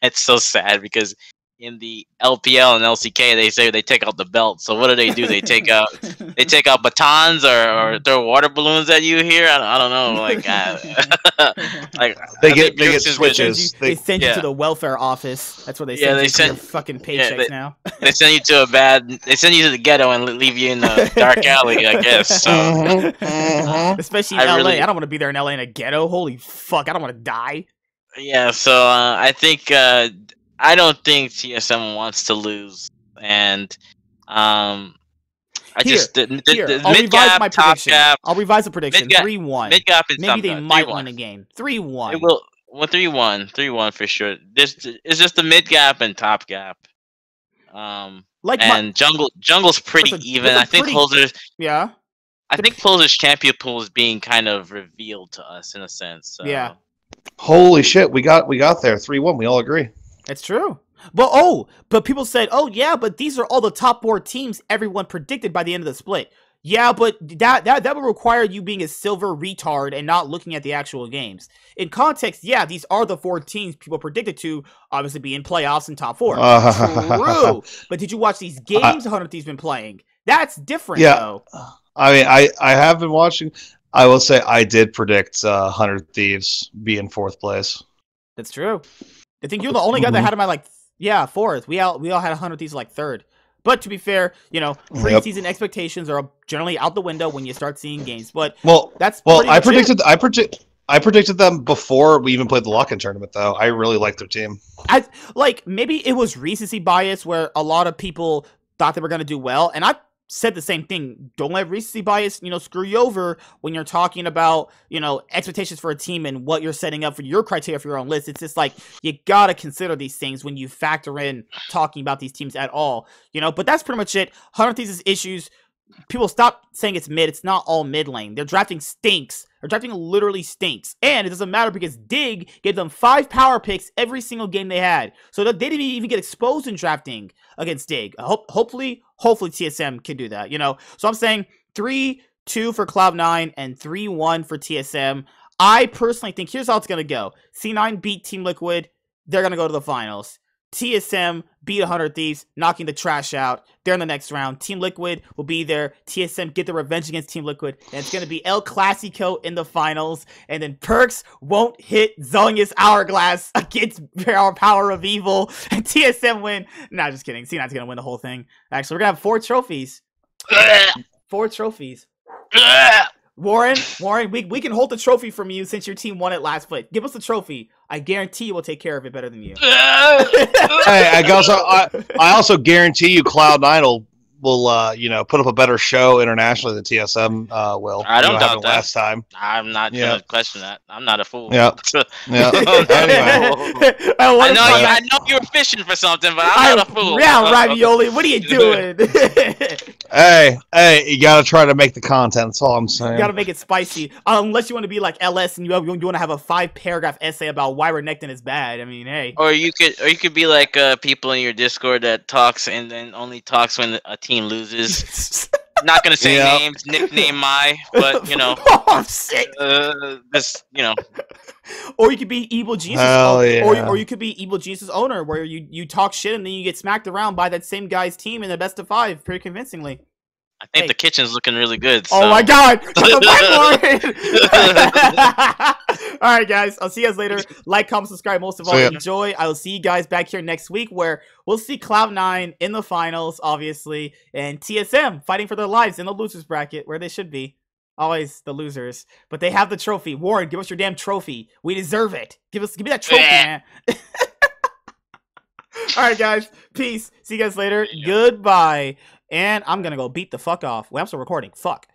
it's so sad because in the LPL and LCK they say they take out the belt. So what do? They take out batons or throw water balloons at you here. I don't know. They get switches. They send you to the welfare office. That's where they send you your fucking paychecks now. They send you to They send you to the ghetto and leave you in the dark alley, I guess. So. Especially in LA. I don't want to be there in LA in a ghetto. Holy fuck! I don't want to die. Yeah. So I think. I don't think TSM wants to lose, and the mid gap, top gap. I'll revise the prediction. 3-1. Mid gap is maybe they might win a game. 3-1. It will. Well, 3-1 for sure. It's just the mid gap and top gap. Jungle's pretty even. I think Closer's. Yeah. I think Closer's champion pool is being kind of revealed to us in a sense. So. Yeah. Holy shit! We got there 3-1. We all agree. It's true. But people said, but these are all the top 4 teams everyone predicted by the end of the split. Yeah, but that would require you being a silver retard and not looking at the actual games. In context, yeah, these are the 4 teams people predicted to obviously be in playoffs and top 4. True. But did you watch these games 100 Thieves been playing? That's different, though. I mean, I have been watching. I will say I did predict 100 Thieves be in 4th place. That's true. I think you're the only guy that had him at 4th. We all had 100 Thieves 3rd. But to be fair, preseason expectations are generally out the window when you start seeing games. But I predicted I predicted them before we even played the lock-in tournament, though. I really like their team. Maybe it was recency bias where a lot of people thought they were going to do well, and I said the same thing. Don't let recency bias, screw you over when you're talking about, expectations for a team and what you're setting up for your criteria for your own list. It's just like, you got to consider these things when you factor in talking about these teams at all, but that's pretty much it. 100 Thieves' issues. People stop saying it's mid. It's not all mid lane. Their drafting stinks. Their drafting literally stinks. And it doesn't matter because Dig gave them 5 power picks every single game they had. So they didn't even get exposed in drafting against Dig. Hopefully TSM can do that, So I'm saying 3-2 for Cloud9 and 3-1 for TSM. I personally think here's how it's going to go. C9 beat Team Liquid. They're going to go to the finals. TSM beat 100 Thieves, knocking the trash out. They're in the next round. Team Liquid will be there. TSM get the revenge against Team Liquid. And it's going to be El Clasico in the finals. And then Perks won't hit Zhonya's Hourglass against Power of Evil. And TSM win. Nah, just kidding. C9's going to win the whole thing. Actually, we're going to have 4 trophies. 4 trophies. Warren, we can hold the trophy from you since your team won it last foot. Give us the trophy. I guarantee we'll take care of it better than you. Hey, I also guarantee you Cloud9 will put up a better show internationally than TSM will. I don't doubt that. Last time. I'm not gonna question that. I'm not a fool. Yeah. Anyway. I know you're fishing for something, but I'm not a fool. Yeah, Ravioli, what are you doing? Hey, you gotta try to make the content. That's all I'm saying. You gotta make it spicy. Unless you want to be like LS and you want to have a 5-paragraph essay about why Renekton is bad. I mean, hey. Or you could be like people in your Discord that talks and then only talks when a team loses. Not gonna say names, nickname but Oh shit. Or you could be Evil Genius. Or you could be Evil Genius's owner, where you talk shit and then you get smacked around by that same guy's team in the best of 5 pretty convincingly. I think the kitchen's looking really good. So. Oh my god! Alright guys, I'll see you guys later. Like, comment, subscribe, most of all, enjoy. I will see you guys back here next week where we'll see Cloud9 in the finals, obviously, and TSM fighting for their lives in the losers bracket, where they should be. Always the losers. But they have the trophy. Warren, give us your damn trophy. We deserve it. Give me that trophy, man. Alright guys, peace. See you guys later. Goodbye. And I'm gonna go beat the fuck off. Wait, I'm still recording. Fuck.